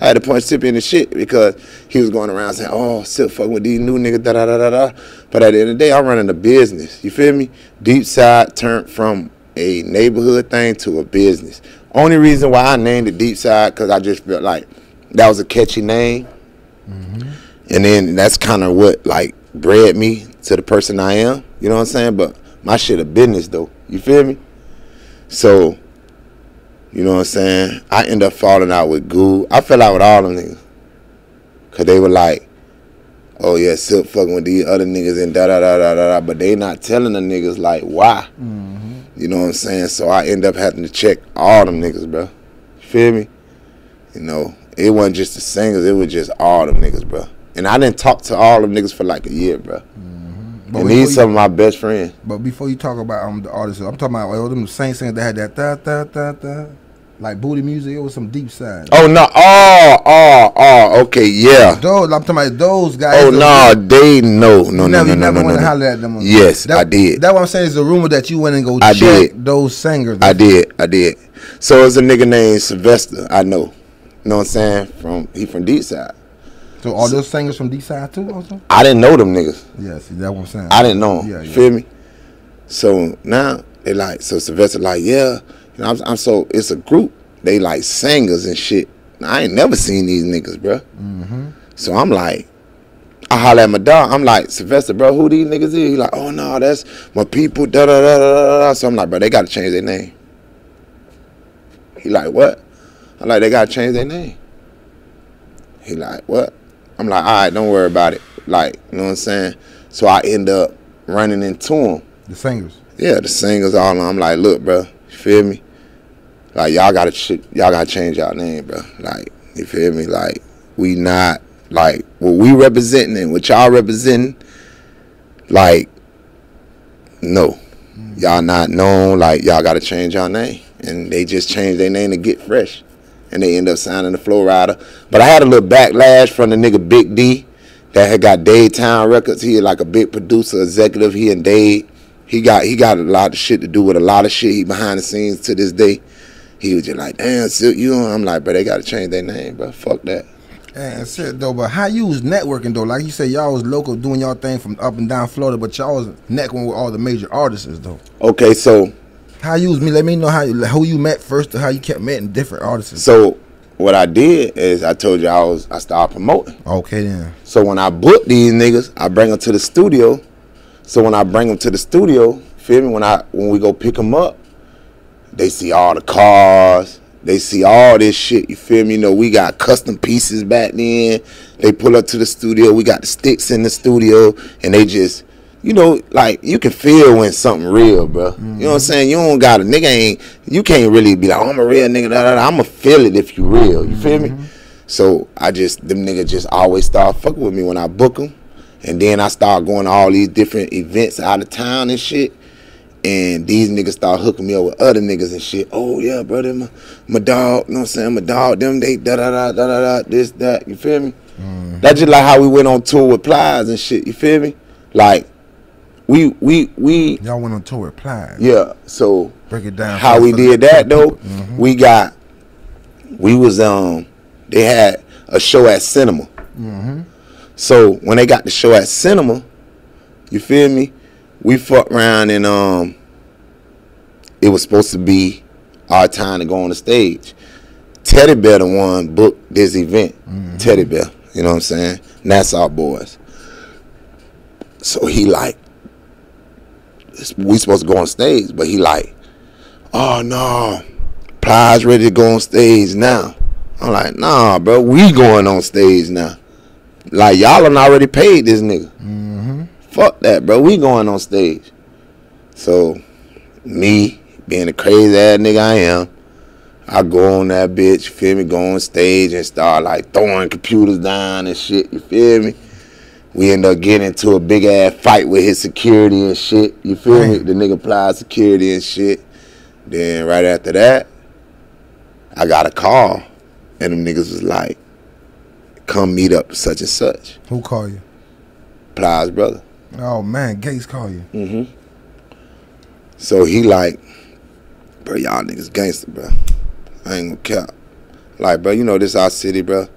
I had to punch Tippy in the shit because he was going around saying, oh, still fucking with these new niggas, da-da-da-da-da. But at the end of the day, I'm running a business. You feel me? Deepside turned from a neighborhood thing to a business. Only reason why I named it Deepside because I just felt like that was a catchy name. And then that's kind of what, like, bred me to the person I am. You know what I'm saying? But my shit a business, though. You feel me? So, you know what I'm saying? I end up falling out with Goo. I fell out with all them niggas. Because they were like, oh, yeah, Silk fucking with these other niggas and da-da-da-da-da-da. But they not telling the niggas, like, why? You know what I'm saying? So I end up having to check all them niggas, bro. You feel me? You know, it wasn't just the singers. It was just all them niggas, bro. And I didn't talk to all them niggas for like a year, bro. And these some of my best friends. But before you talk about the artists, I'm talking about them same singers that had that da-da-da-da. Like booty music, it was some Deepside. Oh no! Oh, okay, yeah. Those, I'm talking about those guys. Oh no, they no. You never went to holler at them. Yes, I did. That's what I'm saying is a rumor that you went and go check those singers. I did. So it's a nigga named Sylvester. I know. You know what I'm saying? He from Deepside. So all those singers from Deepside too, also? I didn't know them niggas. Yeah, see, that's what I'm saying. I didn't know them. Yeah. Feel me? So now they like, so Sylvester like, yeah. You know, I'm so, it's a group. They like singers and shit. I ain't never seen these niggas, bro. So I'm like, I holler at my dog. I'm like, Sylvester, bro, who these niggas is? He like, oh no, that's my people, da da da da da. So I'm like, bro, they gotta change their name. He like, what? I'm like, they gotta change their name. He like, what? I'm like, all right, don't worry about it. like, you know what I'm saying? So I end up running into them. The singers. Yeah, the singers all. I'm like, look, bro, you feel me? Like y'all gotta change y'all name, bro. Like, you feel me? Like, we not like what we representing and what y'all representing. Like, no, y'all not known. Like, y'all gotta change y'all name, and they just changed their name to Get Fresh, and they end up signing the Flow Rider. But I had a little backlash from the nigga Big D that had got Daytime Records. He like a big producer, executive. He and Dade. He got a lot of shit to do with a lot of shit. He behind the scenes to this day. He was just like, damn, Silk, you on? I'm like, bro, they gotta change their name, bro. Fuck that. And that's it though. But how you was networking though? Like you say, y'all was local doing y'all thing from up and down Florida, but y'all was networking with all the major artists though. Okay, so how you was me? Let me know who you met first, or how you kept meeting different artists. So what I did is I told you I started promoting. Okay then. So when I book these niggas, I bring them to the studio. So when I bring them to the studio, feel me? When we go pick them up, they see all the cars. They see all this shit, you feel me? You know, we got custom pieces back then. They pull up to the studio. We got the sticks in the studio. And they just, you know, like, you can feel when something real, bro. You know what I'm saying? You don't got a nigga you can't really be like, oh, I'm a real nigga. I'm going to feel it if you real. You feel me? So them niggas just always start fucking with me when I book them. And then I start going to all these different events out of town and shit. And these niggas start hooking me up with other niggas and shit. Oh, yeah, brother, my dog, you know what I'm saying? My dog, them, they da-da-da, this, that, you feel me? That's just like how we went on tour with Plies and shit, you feel me? Like, we y'all went on tour with Plies. Yeah, so break it down. How we did that, though, they had a show at Cinema. So when they got the show at Cinema, you feel me? We fucked around and it was supposed to be our time to go on the stage. Teddy Bear the one booked this event. Teddy Bear, you know what I'm saying? Nassau Boys. So he like, we supposed to go on stage, but he like, oh no, Plies ready to go on stage now. I'm like, nah, bro, we going on stage now. Like, y'all done already paid this nigga. Fuck that, bro. We going on stage. So, me, being the crazy ass nigga I am, I go on that bitch, you feel me, go on stage and start like throwing computers down and shit, you feel me? We end up getting into a big ass fight with his security and shit, you feel me? The nigga applied security and shit. Then right after that, I got a call and them niggas was like, come meet up such and such. Who called you? Plies' brother. Oh man, Gates call you. So he like, bro, y'all niggas gangster, bro. I ain't gonna cap. Like, bro, you know this our city, bro. At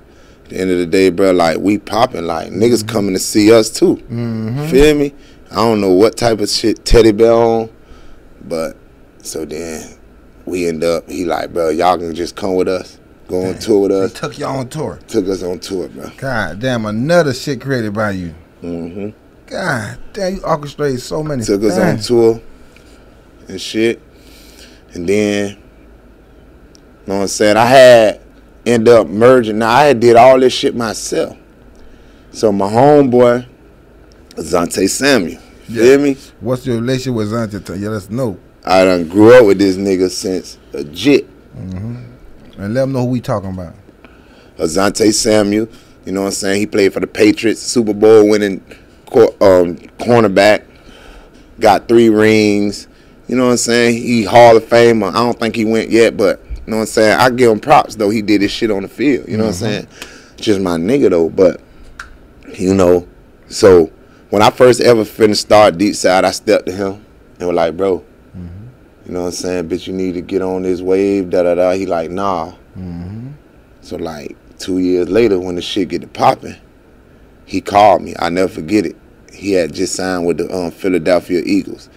the end of the day, bro, like, we popping, like, niggas coming to see us too. Feel me? I don't know what type of shit Teddy Bear on, but so then we end up, he like, bro, y'all can just come with us. Go on tour with us. They took y'all on tour. Took us on tour, bro. God damn, another shit created by you. God damn, you orchestrated so many things. Took us on tour and shit. And then, you know what I'm saying, I had end up merging. Now, I had did all this shit myself. So my homeboy, Asante Samuel, feel me? What's your relationship with Asante? Yeah, let's know. I done grew up with this nigga since a jit. And let them know who we talking about. Asante Samuel, you know what I'm saying? He played for the Patriots, Super Bowl winning cornerback, got 3 rings. You know what I'm saying? He Hall of Famer. I don't think he went yet, but you know what I'm saying? I give him props, though. He did his shit on the field. You know what I'm saying? Just my nigga, though. But, you know, so when I first ever finished start Deepside, I stepped to him and was like, bro, you know what I'm saying? Bitch, you need to get on this wave, da-da-da. He like, nah. So, like, 2 years later, when the shit get to popping, he called me. I'll never forget it. He had just signed with the Philadelphia Eagles.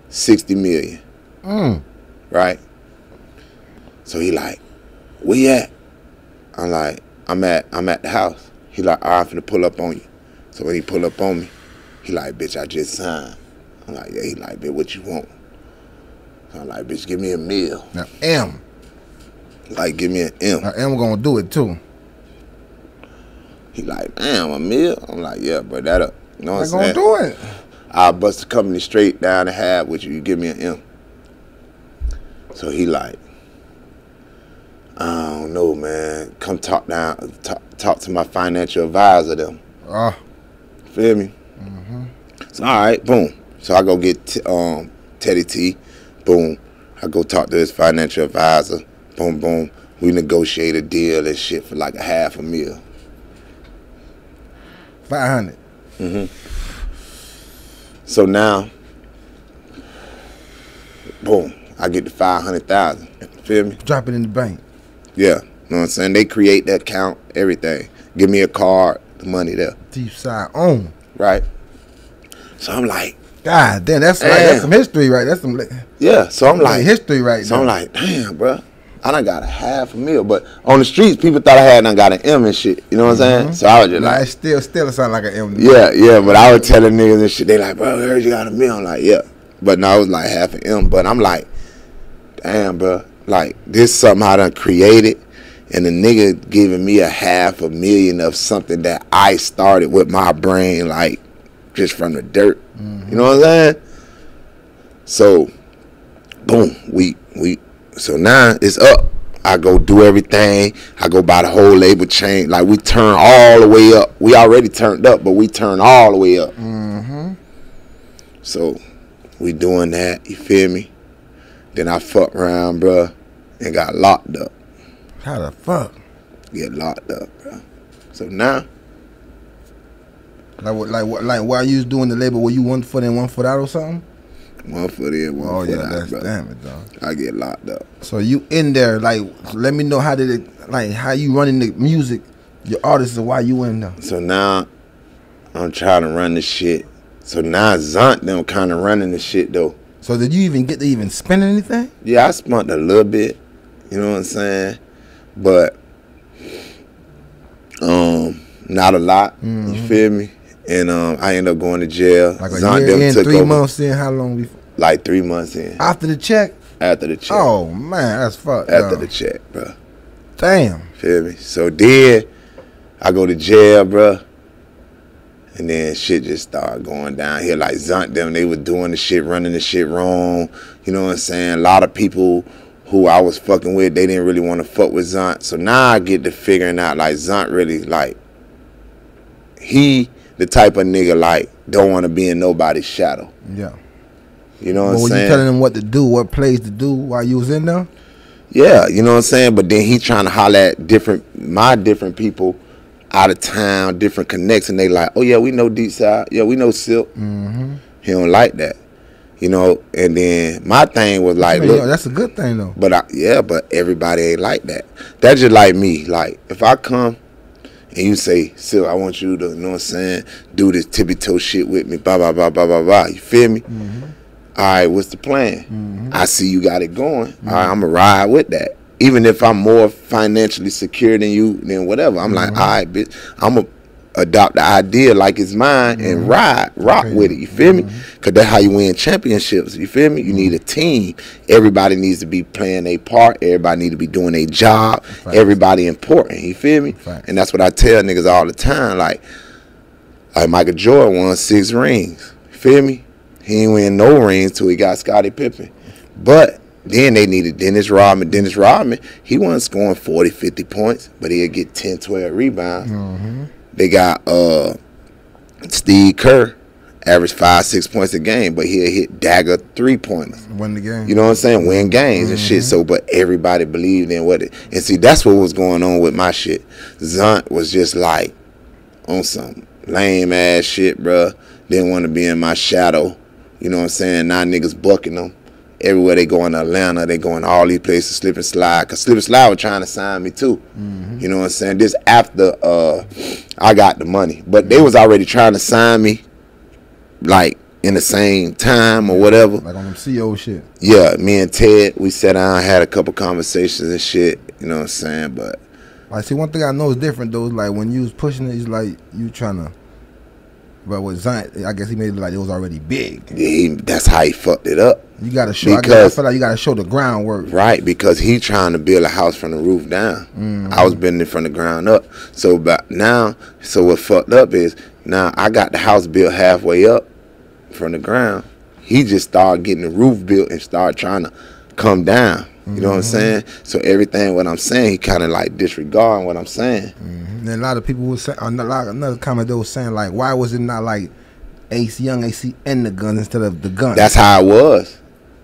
$60 million. Right? So he like, where you at? I'm like, I'm at the house. He like, all right, I'm finna pull up on you. So when he pull up on me, he like, bitch, I just signed. I'm like, yeah. He like, bitch, what you want? So I'm like, bitch, give me a meal. Now, M. Like, give me an M. Now, M gonna do it, too. He like, damn, $1 million? I'm like, yeah, bro, that up. You know what I'm saying? gonna do it. I'll bust the company straight down the half with you. You give me an M. So he like, I don't know, man. Come talk to my financial advisor them. Feel me? So all right, boom. So I go get Teddy T. Boom. I go talk to his financial advisor. Boom, boom. We negotiate a deal and shit for like $500,000. 500. So now, boom. I get the 500,000. Feel me? Drop it in the bank. Yeah. You know what I'm saying? They create that account, everything. Give me a card, the money there. Deepside on. Right. So I'm like, God damn, that's some history, right? That's some So I'm like history, right? So I'm like, damn, bro, I done got $500,000, but on the streets, people thought I had done got an M and shit. You know what I'm saying? So I was just like, still sound like an M. Yeah. But I was telling niggas and shit. They like, bro, I heard you got $1 million. I'm like, yeah. But no, it was like half an M. But I'm like, damn, bro, like this something I done created, and the nigga giving me $500,000 of something that I started with my brain, like just from the dirt. You know what I'm saying? So, boom, so now it's up. I go do everything. I go buy the whole label chain. Like we turn all the way up. We already turned up, but we turn all the way up. So we doing that. You feel me? Then I fucked around, bro, and got locked up. How the fuck? Get locked up, bro. So now, like while you was doing the label, were you 1 foot in, 1 foot out or something? 1 foot in, 1 foot out, that's bro. damn it, dog. I get locked up. So you in there, like, let me know how you running the music, your artists, and why you in there. So now, I'm trying to run the shit. So now Zunt them kind of running the shit though. So did you even get to even spend anything? Yeah, I spent a little bit. You know what I'm saying? But not a lot. You feel me? And I ended up going to jail. Like a year in, 3 months in, how long before? Like 3 months in. After the check? After the check. Oh man, that's fucked. After the check, bro. Damn. Feel me? So then I go to jail, bro. And then shit just started going down here. Like Zunt them, they was doing the shit, running the shit wrong. You know what I'm saying? A lot of people who I was fucking with, they didn't really want to fuck with Zunt. So now I get to figuring out, like, Zunt really, like, he the type of nigga, like, don't want to be in nobody's shadow. Yeah. You know what I'm saying? Were you telling him what to do, what plays to do while you was in there? Yeah, you know what I'm saying? But then he trying to holler at my different people out of town, different connects, and they like, oh yeah, we know Deepside, yeah, we know Silk. He don't like that, you know. And then my thing was like, look, that's a good thing though. But but everybody ain't like that. That's just like me. Like if I come and you say, Silk, I want you to, you know what I'm saying, do this tippy toe shit with me, blah blah blah blah blah blah. You feel me? All right, what's the plan? I see you got it going. All right, I'm gonna ride with that. Even if I'm more financially secure than you, then whatever. I'm like, all right, bitch, I'm going to adopt the idea like it's mine and rock with it. You feel me? Because that's how you win championships. You feel me? You need a team. Everybody needs to be playing their part. Everybody need to be doing their job. Everybody important. You feel me? And that's what I tell niggas all the time. Like Michael Jordan won 6 rings. You feel me? He ain't win no rings till he got Scottie Pippen. But then they needed Dennis Rodman. Dennis Rodman, he wasn't scoring 40, 50 points, but he'd get 10, 12 rebounds. They got Steve Kerr, averaged 5, 6 points a game, but he'll hit dagger 3-pointers. Win the game. You know what I'm saying? Win games and shit. So, but everybody believed in what it. And see, that's what was going on with my shit. Zunt was just like on some lame ass shit, bruh. Didn't want to be in my shadow. You know what I'm saying? Now niggas bucking them. Everywhere they go in Atlanta, they going all these places, Slip and Slide. Because Slip and Slide was trying to sign me too. You know what I'm saying? This after I got the money. But they was already trying to sign me, like, in the same time or whatever. Like on some CO shit. Yeah, me and Ted, we sat down, had a couple conversations and shit. You know what I'm saying? But like, see, one thing I know is different, though. Like, when you was pushing it, it's like you trying to. But with Zion, I guess he made it like it was already big. Yeah, that's how he fucked it up. You got to show. I feel like you got to show the groundwork. Right, because he trying to build a house from the roof down. I was building it from the ground up. So but now, so what fucked up is now I got the house built halfway up from the ground. He just started getting the roof built and started trying to come down. You know what I'm saying? So everything what I'm saying, he kind of like disregarding what I'm saying. And a lot of people would say, another comment they was saying like, why was it not like Young AC and the Guns instead of the Guns? That's how it was.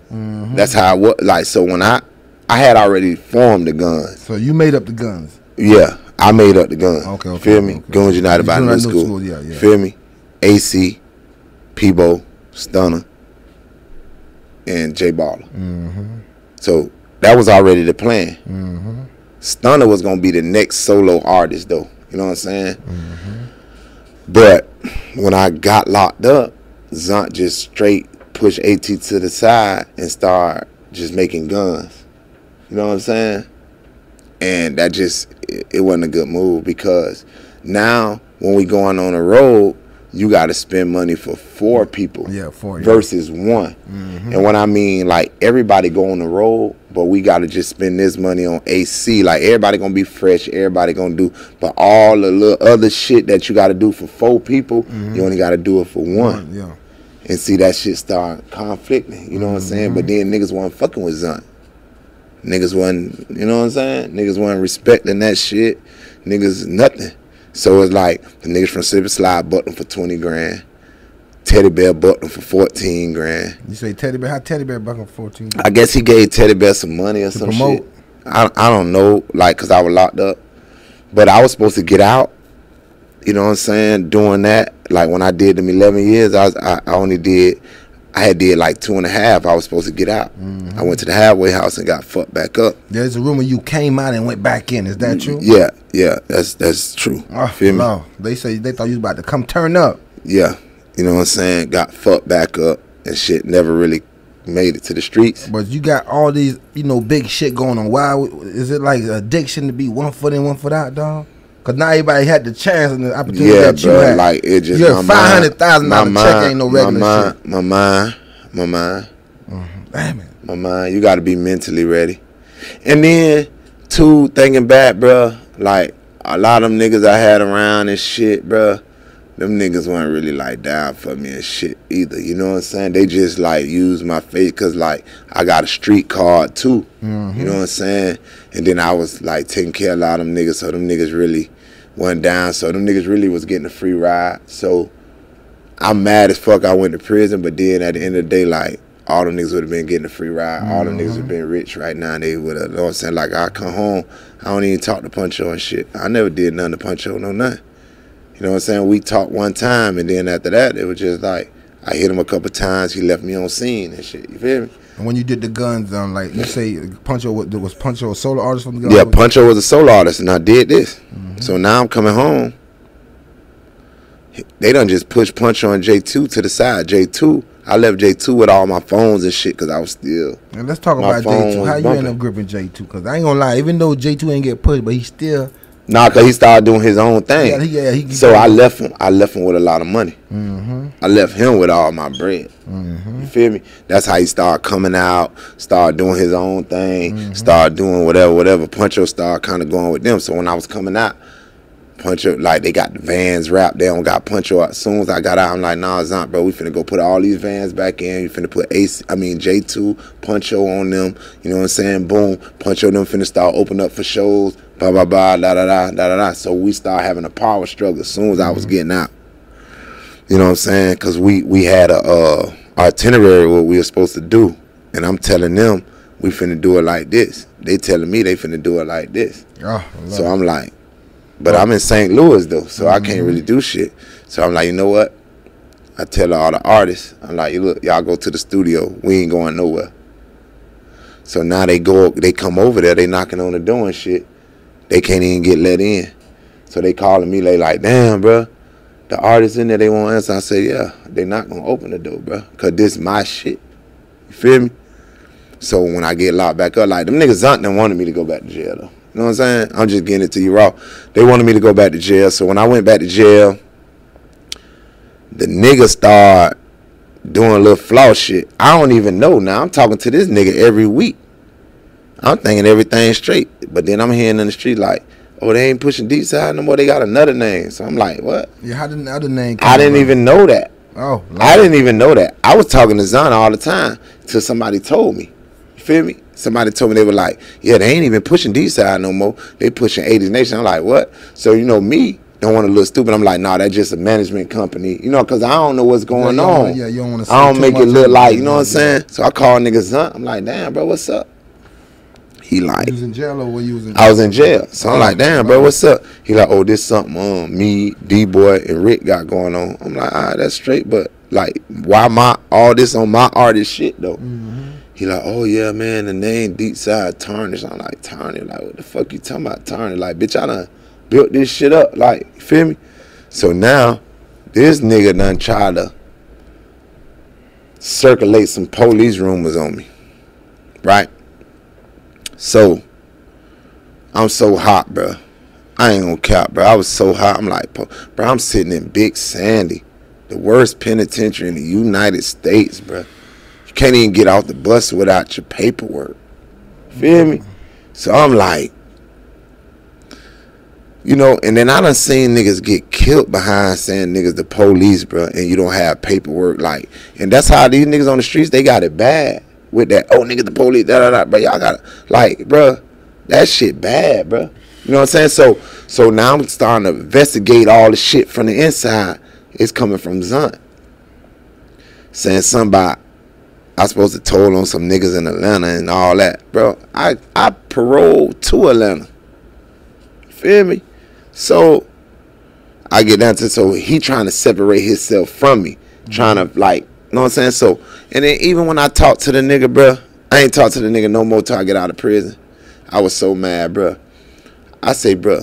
That's how it was. Like, so when I had already formed the Guns. So you made up the Guns? Yeah, I made up the Guns. Okay. Feel me? Okay. Guns United by New School. Yeah. Feel me? AC, Peebo, Stunner, and J Baller. So that was already the plan. Stunner was gonna be the next solo artist, though. You know what I'm saying? But when I got locked up, Zunt just straight pushed AT to the side and start just making guns. You know what I'm saying? And that just it wasn't a good move, because now when we going on the road, you got to spend money for 4 people versus 1. And what I mean, like, everybody go on the road, but we got to just spend this money on AC. Like, everybody going to be fresh, everybody going to do, but all the little other shit that you got to do for 4 people, you only got to do it for 1. Yeah. And see, that shit start conflicting, you know what I'm saying? But then niggas wasn't fucking with Zunt. Niggas wasn't, you know what I'm saying? Niggas wasn't respecting that shit. Niggas, nothing. So it's like, the niggas from Slip and Slide bought them for 20 grand. Teddy Bear bought them for 14 grand. You say Teddy Bear? How Teddy Bear bought them for 14 grand? I guess he gave Teddy Bear some money or some shit. I don't know, like, because I was locked up. But I was supposed to get out, you know what I'm saying, doing that. Like, when I did them 11 years, I had did like 2.5. I was supposed to get out. I went to the halfway house and got fucked back up. There's a rumor you came out and went back in. Is that true? Yeah, that's true. Feel me? No. They say they thought you was about to come turn up. Yeah, you know what I'm saying? Got fucked back up and shit. Never really made it to the streets. But you got all these, big shit going on. Why is it like addiction to be 1 foot in, 1 foot out, dog? Because not everybody had the chance and the opportunity that you had. Like, it just, your $500,000 check ain't no regular shit. My mind. Damn it. My mind. You got to be mentally ready. And then, too, thinking back, bro, like, a lot of them niggas I had around and shit, bro, them niggas weren't really, like, down for me and shit either. You know what I'm saying? They just, like, used my face because, like, I got a street card, too. You know what I'm saying? And then I was, like, taking care of a lot of them niggas, so them niggas really went down. So them niggas really was getting a free ride. So I'm mad as fuck I went to prison, but then at the end of the day, like, all them niggas would have been getting a free ride. All them niggas would have been rich right now. They would have, you know what I'm saying? Like, I come home, I don't even talk to Puncho and shit. I never did nothing to Puncho, no nothing. You know what I'm saying? We talked one time, and then after that, it was just like, I hit him a couple times, he left me on scene and shit. You feel me? And when you did the Guns, like you say, Puncho was Puncho a solo artist from the Guns? Yeah, Puncho was a solo artist, and I did this. So now I'm coming home. They done just pushed Puncho and J2 to the side. J2, I left J2 with all my phones and shit because I was still. And let's talk about J2. How you end up gripping J2? Because I ain't gonna lie, even though J2 ain't get pushed, but he still. Nah, because he started doing his own thing. So I left him with a lot of money. I left him with all my bread. You feel me? That's how he started coming out, started doing his own thing, started doing whatever. Puncho started kind of going with them. So when I was coming out, Puncho, like, they got the vans wrapped. They don't got Puncho out. As soon as I got out, I'm like, nah, Zont, bro, we finna go put all these vans back in. You finna put J2, Puncho on them. You know what I'm saying? Boom. Puncho them finna start opening up for shows. Blah, blah, blah, da, da, da, da, da, da. So we start having a power struggle as soon as I was getting out. You know what I'm saying? Because we had a itinerary what we were supposed to do. And I'm telling them, we finna do it like this. They telling me they finna do it like this. So I'm like, but I'm in St. Louis, though, so I can't really do shit. So I'm like, you know what? I tell all the artists, I'm like, look, y'all go to the studio. We ain't going nowhere. So now they come over there. They knocking on the door and shit. They can't even get let in. So they calling me. They like, damn, bro, the artists in there, they won't answer. I say, yeah, they not going to open the door, bro, because this is my shit. You feel me? So when I get locked back up, like, them niggas done wanted me to go back to jail, though. You know what I'm saying? I'm just getting it to you raw. They wanted me to go back to jail. So when I went back to jail, the niggas started doing a little flaw shit. I don't even know now. I'm talking to this nigga every week. I'm thinking everything's straight. But then I'm hearing in the street like, oh, they ain't pushing Deepside no more. They got another name. So I'm like, what? Yeah, how did the other name come I didn't even know that. Oh, I didn't even know that. I was talking to Zana all the time till somebody told me. You feel me? Somebody told me, they were like, yeah, they ain't even pushing Deepside no more. They pushing 80s Nation. I'm like, what? So, you know, me, don't want to look stupid. I'm like, nah, that's just a management company. You know, because I don't know what's going on. Yeah, you don't want to I don't make it look like, you know what I'm saying? So I called nigga Zana. I'm like, damn, bro, what's up? He like, you was in jail or were you was in jail? I was in jail. So I'm like, damn, bro, what's up? He like, oh, this something me, D-Boy, and Rick got going on. I'm like, all right, that's straight, but like, why all this on my artist shit though? He like, oh yeah, man, the name Deepside tarnished. I'm like, tarnished? Like, what the fuck you talking about tarnished? Like, bitch, I done built this shit up. Like, you feel me? So now, this nigga done try to circulate some police rumors on me. Right? So, I'm so hot, bro. I ain't gonna cap, bro. I was so hot. I'm like, bro, I'm sitting in Big Sandy, the worst penitentiary in the United States, bro. You can't even get off the bus without your paperwork. Feel me? So I'm like, you know, and then I done seen niggas get killed behind saying niggas the police, bro, and you don't have paperwork. Like, and that's how these niggas on the streets, they got it bad with that, oh, nigga, the police, da-da-da, bro, y'all got it. Like, bro, that shit bad, bro. You know what I'm saying? So now I'm starting to investigate all the shit from the inside. It's coming from Zunt. Saying something about I supposed to toll on some niggas in Atlanta and all that. Bro, I paroled to Atlanta. Feel me? So I get down to, so he trying to separate himself from me. Trying to, like, you know what I'm saying? So, and then even when I talk to the nigga, bro, I ain't talk to the nigga no more till I get out of prison. I was so mad, bro. I say, bro,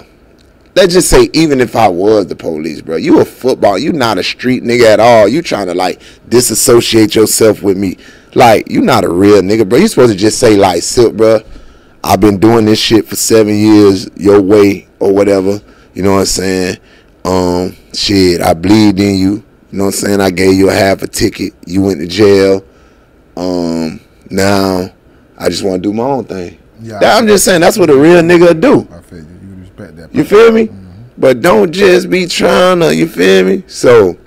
let's just say even if I was the police, bro, you a football, you not a street nigga at all. You trying to, like, disassociate yourself with me. Like, you not a real nigga, bro. You supposed to just say, like, Silk, bro, I've been doing this shit for 7 years your way or whatever. You know what I'm saying? Shit, I bleed in you. You know what I'm saying? I gave you a half a ticket. You went to jail. Now I just want to do my own thing. Yeah, I'm just saying that's what a real nigga do. I feel you. You respect that. You feel me? But don't just be trying to, you feel me? So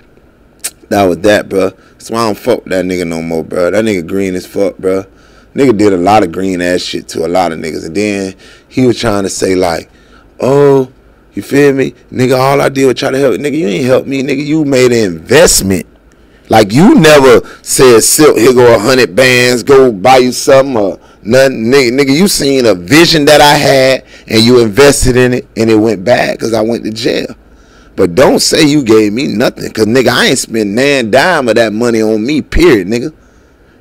that was that, bro. That's why I don't fuck with that nigga no more, bro. That nigga green as fuck, bro. Nigga did a lot of green ass shit to a lot of niggas. And then he was trying to say like, oh, you feel me? Nigga, all I did was try to help. Nigga, you ain't helped me. Nigga, you made an investment. Like, you never said, Silk, here go 100 bands, go buy you something or nothing. Nigga, you seen a vision that I had and you invested in it and it went bad because I went to jail. But don't say you gave me nothing because, nigga, I ain't spent nan dime of that money on me, period, nigga.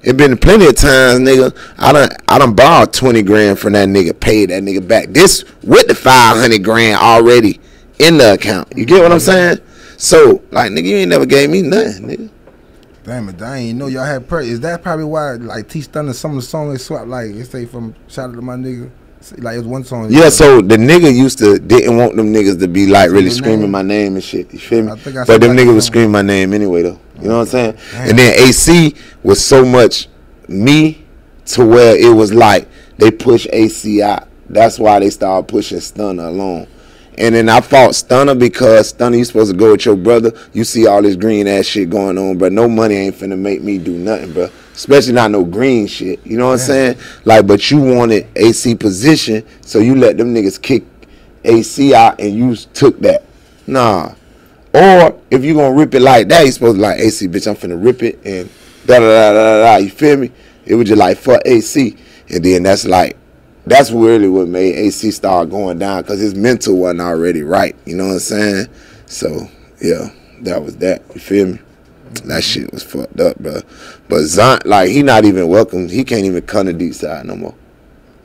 It been plenty of times, nigga, I done borrowed 20 grand from that nigga, paid that nigga back. This with the 500 grand already in the account. You get what I'm saying? So, like, nigga, you ain't never gave me nothing, nigga. Damn it, I ain't know y'all had is that probably why, like, T Stunner, some of the songs they swap, like, they say from Shout Out to My Nigga, like, it was one song. Yeah, so the nigga didn't want them niggas to be, like, really screaming my name and shit, you feel me? But them niggas was screaming my name anyway, though. You know what I'm saying? Damn. And then AC was so much me to where it was like they push AC out. That's why they started pushing Stunner along. And then I fought Stunner because Stunner, you supposed to go with your brother. You see all this green ass shit going on, bro. No money ain't finna make me do nothing, bro. Especially not no green shit. You know what I'm saying? Like, but you wanted AC position, so you let them niggas kick AC out and you took that. Nah. Or if you gonna rip it like that, you supposed to like, AC, bitch, I'm finna rip it and da-da-da-da-da. You feel me? It was just like, fuck AC. And then that's really what made AC start going down, because his mental wasn't already right. You know what I'm saying? So, yeah, that was that. You feel me? That shit was fucked up, bro. But Zont, like, he not even welcome. He can't even come to Deepside no more.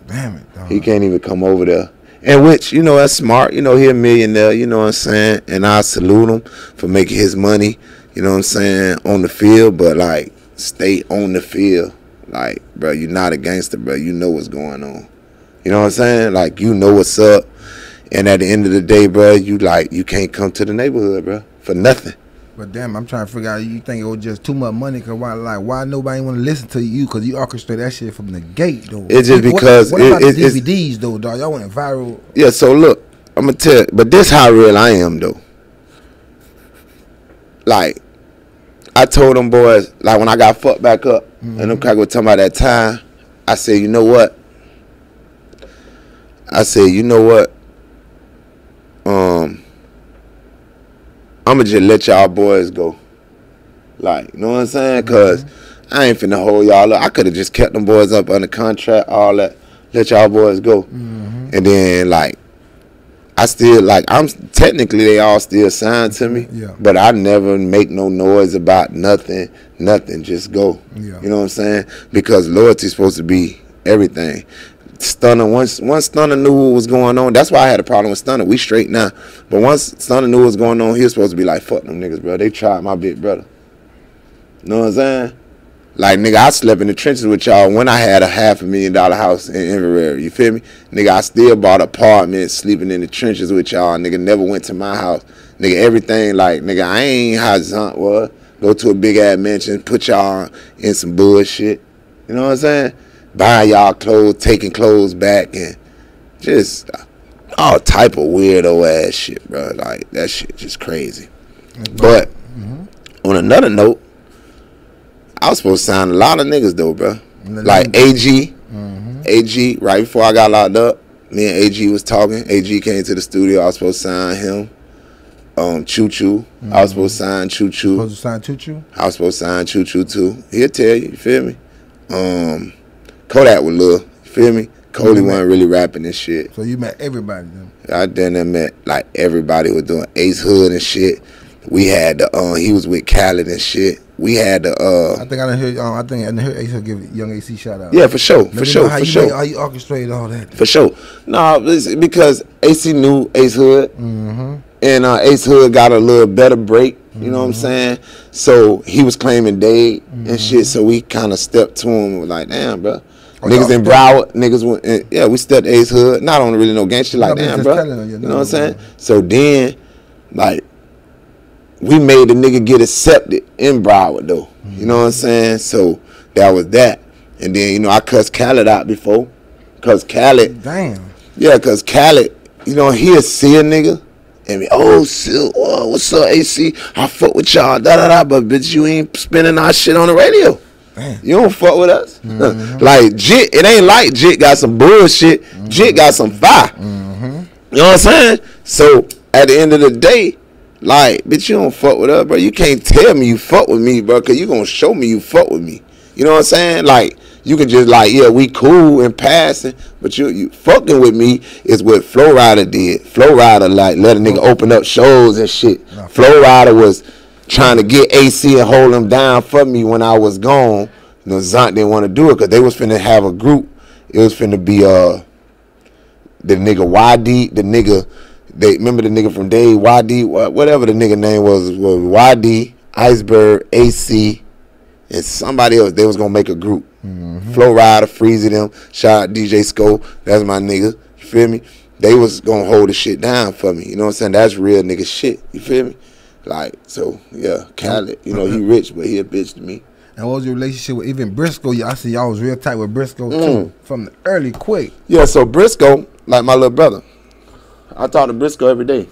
Damn it, dog. He can't even come over there. And which, you know, that's smart. You know, he a millionaire, you know what I'm saying? And I salute him for making his money, you know what I'm saying, on the field. But, like, stay on the field. Like, bro, you're not a gangster, bro. You know what's going on. You know what I'm saying? Like, you know what's up. And at the end of the day, bro, you can't come to the neighborhood, bro, for nothing. But damn, I'm trying to figure out. You think it was just too much money? Cause why nobody want to listen to you? Cause you orchestrate that shit from the gate, though. It's just because what about the DVDs though, dog? Y'all went viral. Yeah. So look, I'm gonna tell you, but this how real I am though. Like, I told them boys, like when I got fucked back up, and them crackers were talking about that time. I said, you know what? I'ma just let y'all boys go. Like, you know what I'm saying? Cause I ain't finna hold y'all up. I could have just kept them boys up under contract, all that. Let y'all boys go. And then like, I still like, I'm technically they all still signed to me. Yeah. But I never make no noise about nothing. Just go. Yeah. You know what I'm saying? Because loyalty's supposed to be everything. Stunner, once Stunner knew what was going on, that's why I had a problem with Stunner. We straight now. But once Stunner knew what was going on, he was supposed to be like, fuck them niggas, bro. They tried my big brother. You know what I'm saying? Like, nigga, I slept in the trenches with y'all when I had a $500,000 house in Inverary. You feel me? Nigga, I still bought apartments, sleeping in the trenches with y'all. Nigga, never went to my house. Nigga, everything, like, nigga, I ain't how Zant was. Go to a big-ass mansion, put y'all in some bullshit. You know what I'm saying? Buying y'all clothes, taking clothes back, and just all type of weirdo ass shit, bro. Like, that shit just crazy. But on another note, I was supposed to sign a lot of niggas though, bro. Like AG, right before I got locked up, me and AG was talking. AG came to the studio. I was supposed to sign him. Choo Choo. I was supposed to sign Choo Choo. Supposed to sign Choo Choo? I was supposed to sign Choo Choo too. He'll tell you feel me? Kodak was little, you feel me? Cody wasn't really rapping and shit. So you met everybody then? I done met like everybody was doing Ace Hood and shit. We had the he was with Khaled and shit. We had the I think I done heard Ace Hood give Young AC shout out. Yeah, for sure. How you orchestrated all that? For sure. No, because AC knew Ace Hood. And Ace Hood got a little better break. You know what I'm saying? So he was claiming Dade and shit. So we kind of stepped to him and was like, damn, bro. Niggas in Broward, niggas went, yeah, we stepped Ace Hood. Not on really no gangster like, damn, bro. You know what I'm saying? So then, like, we made the nigga get accepted in Broward, though. You know what I'm saying? So that was that. And then, you know, I cussed Khaled out before. Because Khaled. Damn. Yeah, because Khaled, you know, he'll see a nigga. And be, oh, Sil, what's up, AC? I fuck with y'all, da-da-da. But, bitch, you ain't spinning our shit on the radio. Damn. You don't fuck with us. Like, Jit, it ain't like Jit got some bullshit. Jit got some fire. You know what I'm saying? So, at the end of the day, like, bitch, you don't fuck with us, bro. You can't tell me you fuck with me, bro, because you going to show me you fuck with me. You know what I'm saying? Like, you can just like, yeah, we cool and passing, but you fucking with me is what Flow Rider did. Flow Rider, like, let a nigga open up shows and shit. Flow Rider was trying to get AC and hold him down for me when I was gone. You know, Zant didn't want to do it because they was finna have a group. It was finna be the nigga YD, the nigga, they remember the nigga from Dade, YD, whatever the nigga name was YD, Iceberg, AC, and somebody else. They was gonna make a group. Flow Rider, Freezy them, shout out DJ Sco, that's my nigga. You feel me? They was gonna hold the shit down for me. You know what I'm saying? That's real nigga shit. You feel me? Like, so yeah, Khaled, you know, he rich, but he a bitch to me. And what was your relationship with even Briscoe? I see y'all was real tight with Briscoe too, from the early quick. Yeah, so Briscoe, like my little brother. I talk to Briscoe every day.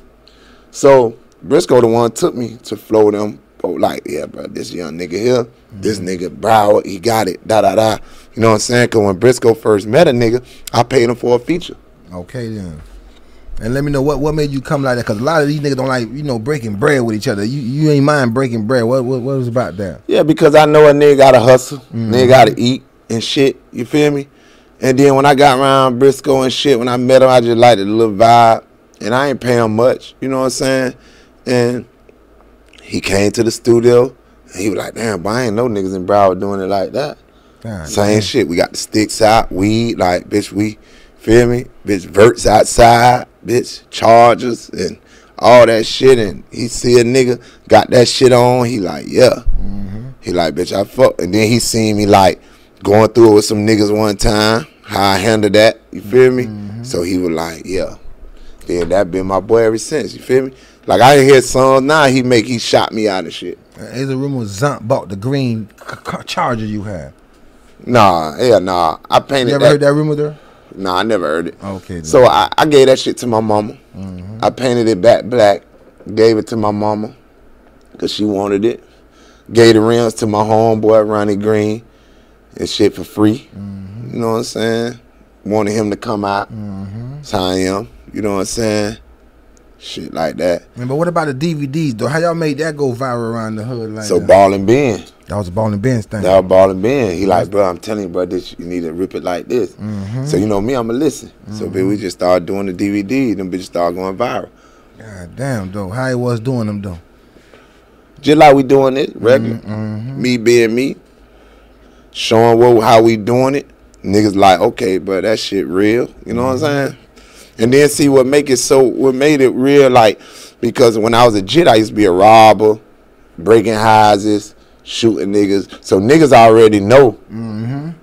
So Briscoe the one took me to Flow them. Like, yeah, bro, this young nigga here, this nigga Broward, he got it, da-da-da. You know what I'm saying? Because when Briscoe first met a nigga, I paid him for a feature. Okay, then. And let me know what made you come like that, because a lot of these niggas don't like, you know, breaking bread with each other. You ain't mind breaking bread. What was about that? Yeah, because I know a nigga got to hustle, nigga got to eat and shit, you feel me? And then when I got around Briscoe and shit, when I met him, I just liked the little vibe. And I ain't paying much, you know what I'm saying? And he came to the studio, and he was like, damn, but I ain't know niggas in Broward doing it like that. Same shit. We got the sticks out, weed, like, bitch, we, feel me? Bitch, verts outside, bitch, chargers, and all that shit. And he see a nigga, got that shit on, he like, yeah. He like, bitch, I fuck. And then he seen me, like, going through it with some niggas one time, how I handled that, you feel me? So he was like, yeah. Then that been my boy ever since, you feel me? Like I hear songs now. He shot me out of shit. There's a rumor Zunt bought the green Charger you had. Nah, I painted. You ever heard that rumor there? Nah, I never heard it. Okay. Then. So I gave that shit to my mama. I painted it back black. Gave it to my mama because she wanted it. Gave the rims to my homeboy Ronnie Green and shit for free. You know what I'm saying? Wanted him to come out. That's how I am. You know what I'm saying? Shit like that. Man, but what about the DVDs though? How y'all made that go viral around the hood like so that? Ball and Ben. That was a Ball and Ben's thing. That was Ball and Ben. He like, bro, I'm telling you, bro, this you need to rip it like this. So you know me, I'ma listen. So we just started doing the DVD. Them bitches started going viral. God damn though, how he was doing them though? Just like we doing it, regular. Me being me, showing how we doing it. Niggas like, okay, but that shit real. You know what I'm saying? And then see what made it real, like, because when I was a jit, I used to be a robber, breaking houses, shooting niggas. So niggas already know,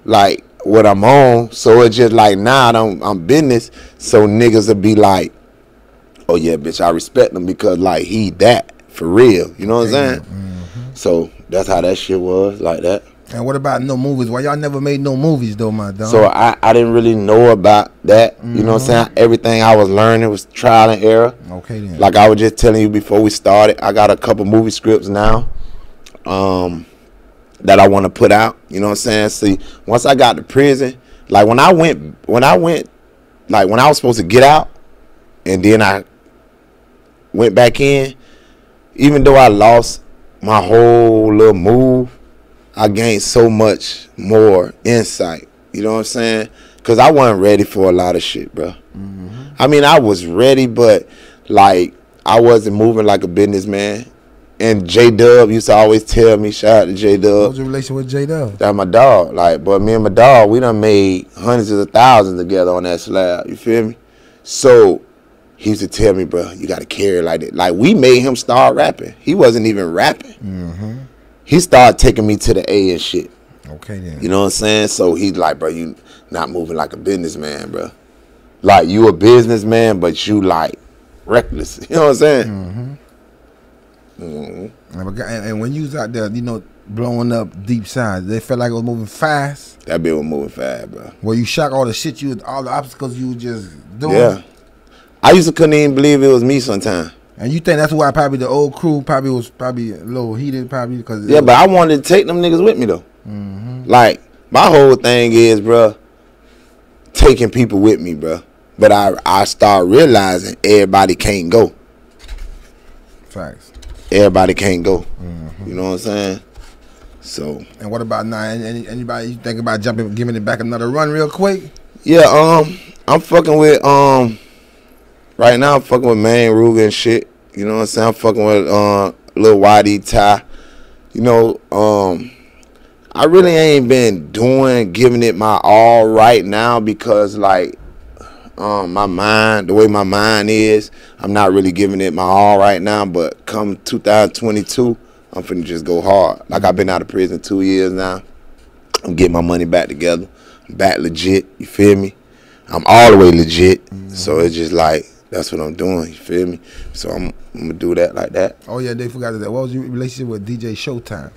like, what I'm on. So it's just like, nah, I'm business. So niggas will be like, oh yeah, bitch, I respect him because, like, he that, for real. You know what I'm saying? So that's how that shit was, like that. And what about no movies? Why y'all never made no movies though, my dog? So I didn't really know about that. You know what I'm saying? Everything I was learning was trial and error. Okay then. Like I was just telling you before we started, I got a couple movie scripts now that I want to put out. You know what I'm saying? See, once I got to prison, like when I was supposed to get out and then I went back in, even though I lost my whole little move, I gained so much more insight. You know what I'm saying? Because I wasn't ready for a lot of shit, bro. I mean, I was ready, but, like, I wasn't moving like a businessman. And J-Dub used to always tell me, shout out to J-Dub. What was your relation with J-Dub? That's my dog. Like, but me and my dog, we done made hundreds of thousands together on that slab. You feel me? So he used to tell me, bro, you got to carry like that. Like, we made him start rapping. He wasn't even rapping. He started taking me to the A and shit. Okay then. You know what I'm saying? So he's like, bro, you not moving like a businessman, bro. Like, you a businessman, but you, like, reckless. You know what I'm saying? And when you was out there, you know, blowing up Deepside, they felt like it was moving fast. That bitch was moving fast, bro. Were you shocked all the shit all the obstacles you were just doing? Yeah. I couldn't even believe it was me sometimes. And you think that's why probably the old crew was a little heated probably because yeah, but I wanted to take them niggas with me though. Like my whole thing is, bro, taking people with me, bro. But I start realizing everybody can't go. Facts. Everybody can't go. You know what I'm saying? So. And what about now? Anybody you think about giving it back another run real quick? Yeah, I'm fucking with right now I'm fucking with Man Ruger and shit. You know what I'm saying? I'm fucking with Lil YD Ty. You know, I really ain't been giving it my all right now because like my mind, the way my mind is, I'm not really giving it my all right now, but come 2022, I'm finna just go hard. Like I've been out of prison 2 years now. I'm getting my money back together. I'm back legit, you feel me? I'm all the way legit. So it's just like, that's what I'm doing, you feel me? So I'm gonna do that like that. Oh yeah, they forgot that. What was your relationship with DJ Showtime?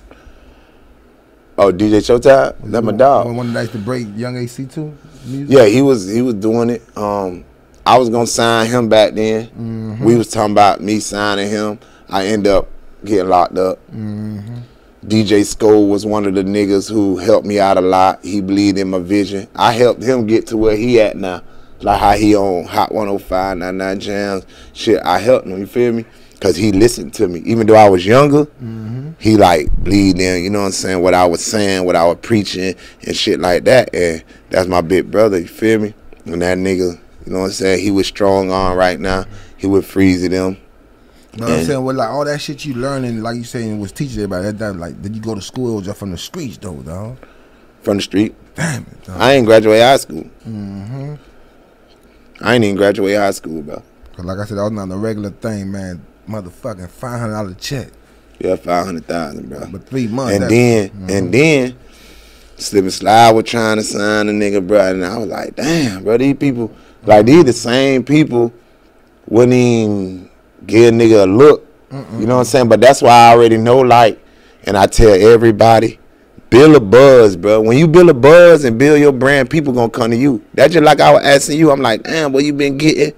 Oh, DJ Showtime? That's my dog. One of the nights to break Young AC too? Music? Yeah, he was doing it. I was gonna sign him back then. We was talking about me signing him. I end up getting locked up. DJ Sko was one of the niggas who helped me out a lot. He believed in my vision. I helped him get to where he at now. Like how he on Hot 105, 99 Jams. Shit, I helped him, you feel me? Because he listened to me. Even though I was younger, he like bleed in, you know what I'm saying, what I was saying, what I was preaching and shit like that. And that's my big brother, you feel me? And that nigga, you know what I'm saying, he was strong on right now. He would freeze it him. You know what I'm saying? Well, like all that shit you learning, like you saying, was teaching everybody. That like, did you go to school or just from the streets though, dog? From the street. Damn it, dog. I ain't graduate high school. I ain't even graduate high school, bro. Cause like I said, that was not a regular thing, man. Motherfucking $500 check. Yeah, 500,000, bro. But 3 months. And then, Slip and Slide was trying to sign a nigga, bro. And I was like, damn, bro, these people, like these the same people wouldn't even give a nigga a look. You know what I'm saying? But that's why I already know, like, and I tell everybody, build a buzz, bro. When you build a buzz and build your brand, people gonna come to you. That's just like I was asking you. I'm like, damn, boy, you been getting.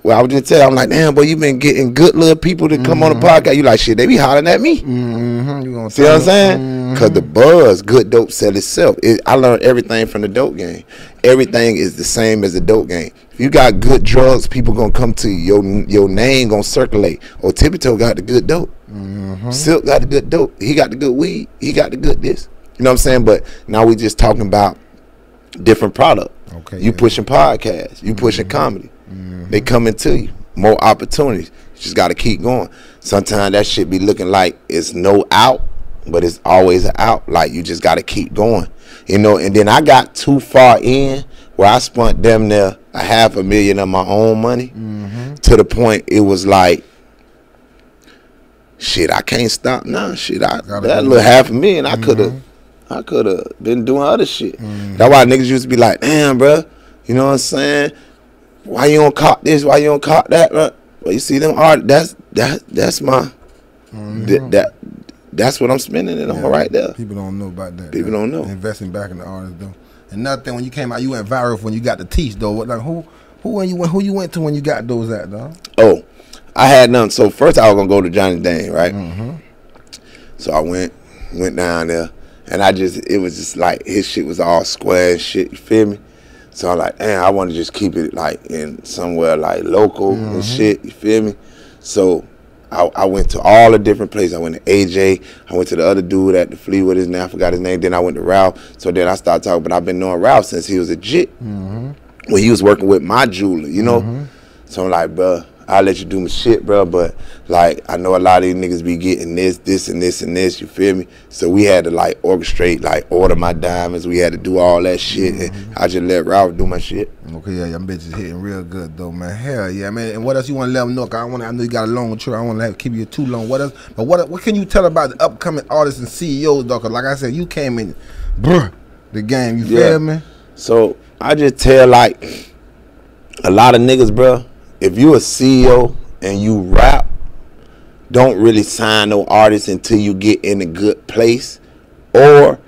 Well, I was just telling you, I'm like, damn, boy, you been getting good little people to come on the podcast. You like, shit, they be hollering at me. You see what I'm saying? Because the buzz, good dope sell itself. I learned everything from the dope game. Everything is the same as the dope game. If you got good drugs, people gonna come to you. Your name gonna circulate. Oh, Tippy Toe got the good dope. Silk got the good dope. He got the good weed. He got the good this. You know what I'm saying? But now we just talking about different product. Okay. You pushing podcasts. You pushing comedy. They coming to you. More opportunities. You just got to keep going. Sometimes that shit be looking like it's no out, but it's always an out. Like, you just got to keep going. You know, and then I got too far in where I spent damn near $500,000 of my own money to the point it was like, shit, I can't stop now. Shit, that little $500,000, I could have been doing other shit. That's why niggas used to be like, damn, bro, you know what I'm saying? Why you don't cop this? Why you don't cop that? Bro? Well, you see them art. That's my that's what I'm spending it on right there. People don't know about that. People don't know. Investing back in the artist though. Another thing, when you came out, you went viral when you got the teeth though. Like who you went to when you got those at dog? Oh, I had none. So first I was gonna go to Johnny Dane, right? So I went down there, and it was just like his shit was all square and shit. You feel me? So I'm like, damn, I want to just keep it like in somewhere like local and shit. You feel me? So I went to all the different places. I went to AJ. I went to the other dude at the Flea with his name. I forgot his name. Then I went to Ralph. So then I started talking. But I've been knowing Ralph since he was a jit. When he was working with my jeweler, you know? So I'm like, bro, I'll let you do my shit, bro. But, like, I know a lot of these niggas be getting this, and this, and this. You feel me? So we had to, like, orchestrate, like, order my diamonds. We had to do all that shit. And I just let Ralph do my shit. Okay, yeah, y'all bitches hitting real good, though, man. Hell yeah, man. And what else you want to let them know? Cause I know you got a long trip. I don't want to keep you too long. What else? But what can you tell about the upcoming artists and CEOs, though? Cause like I said, you came in, the game. You feel me? So I just tell, like, a lot of niggas, bro, if you a CEO and you rap, don't really sign no artist until you get in a good place. Or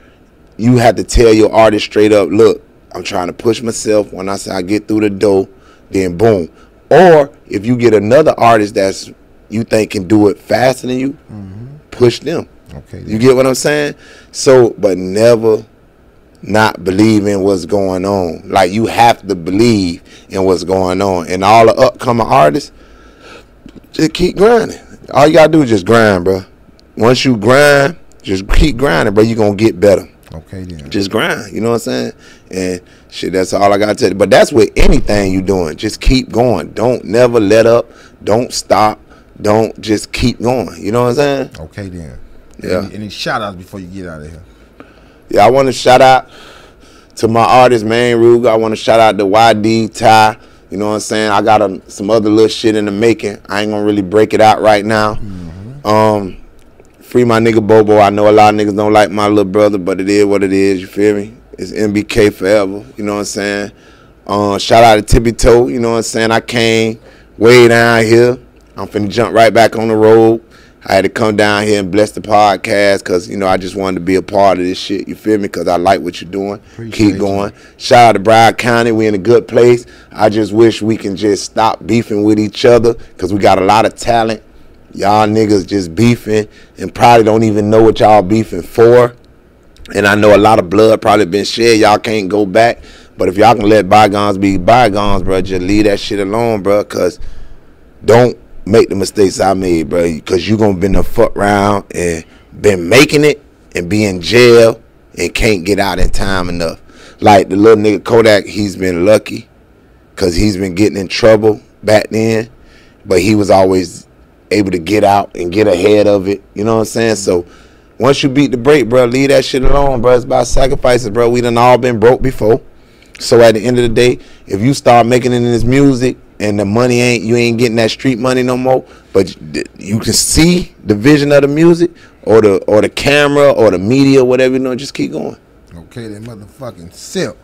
you have to tell your artist straight up, look, I'm trying to push myself. When I say I get through the door, then boom. Or if you get another artist that's you think can do it faster than you, push them. Okay. You get what I'm saying? So, but never not believe in what's going on. Like, you have to believe in what's going on. And all the upcoming artists, just keep grinding. All you gotta do is just grind, bro. Once you grind, just keep grinding, bro. You're gonna get better. Okay, then. Just grind, you know what I'm saying? And shit, that's all I gotta tell you. But that's with anything you doing. Just keep going. Don't never let up. Don't stop. Don't, just keep going. You know what I'm saying? Okay, then. Yeah. Any shout outs before you get out of here? Yeah, I want to shout out to my artist, man, Ruger. I want to shout out to YD, Ty. You know what I'm saying? I got some other little shit in the making. I ain't going to really break it out right now. Free my nigga Bobo. I know a lot of niggas don't like my little brother, but it is what it is. You feel me? It's MBK forever. You know what I'm saying? Shout out to Tippy Toe. You know what I'm saying? I came way down here. I'm finna jump right back on the road. I had to come down here and bless the podcast because, you know, I just wanted to be a part of this shit. You feel me? Because I like what you're doing. Keep going. Shout out to Broward County. We in a good place. I just wish we can just stop beefing with each other because we got a lot of talent. Y'all niggas just beefing and probably don't even know what y'all beefing for. And I know a lot of blood probably been shed. Y'all can't go back. But if y'all can let bygones be bygones, bro, just leave that shit alone, bro, because don't make the mistakes I made, bro, because you gonna been the fuck around and been making it and be in jail and can't get out in time enough. Like the little nigga Kodak, he's been lucky because he's been getting in trouble back then, but he was always able to get out and get ahead of it. You know what I'm saying? So once you beat the break, bro, leave that shit alone, bro. It's about sacrifices, bro. We done all been broke before. So at the end of the day, if you start making it in this music and the money you ain't getting that street money no more, but you can see the vision of the music or the camera or the media, whatever, you know, just keep going. Okay, that motherfucking Silk.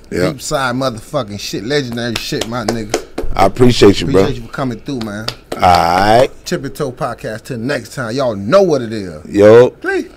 Yeah. Deepside motherfucking shit, legendary shit, my nigga. I appreciate you, bro. Appreciate you for coming through, man. Alright. Tippy Toe Podcast. Till next time. Y'all know what it is. Yo. Please.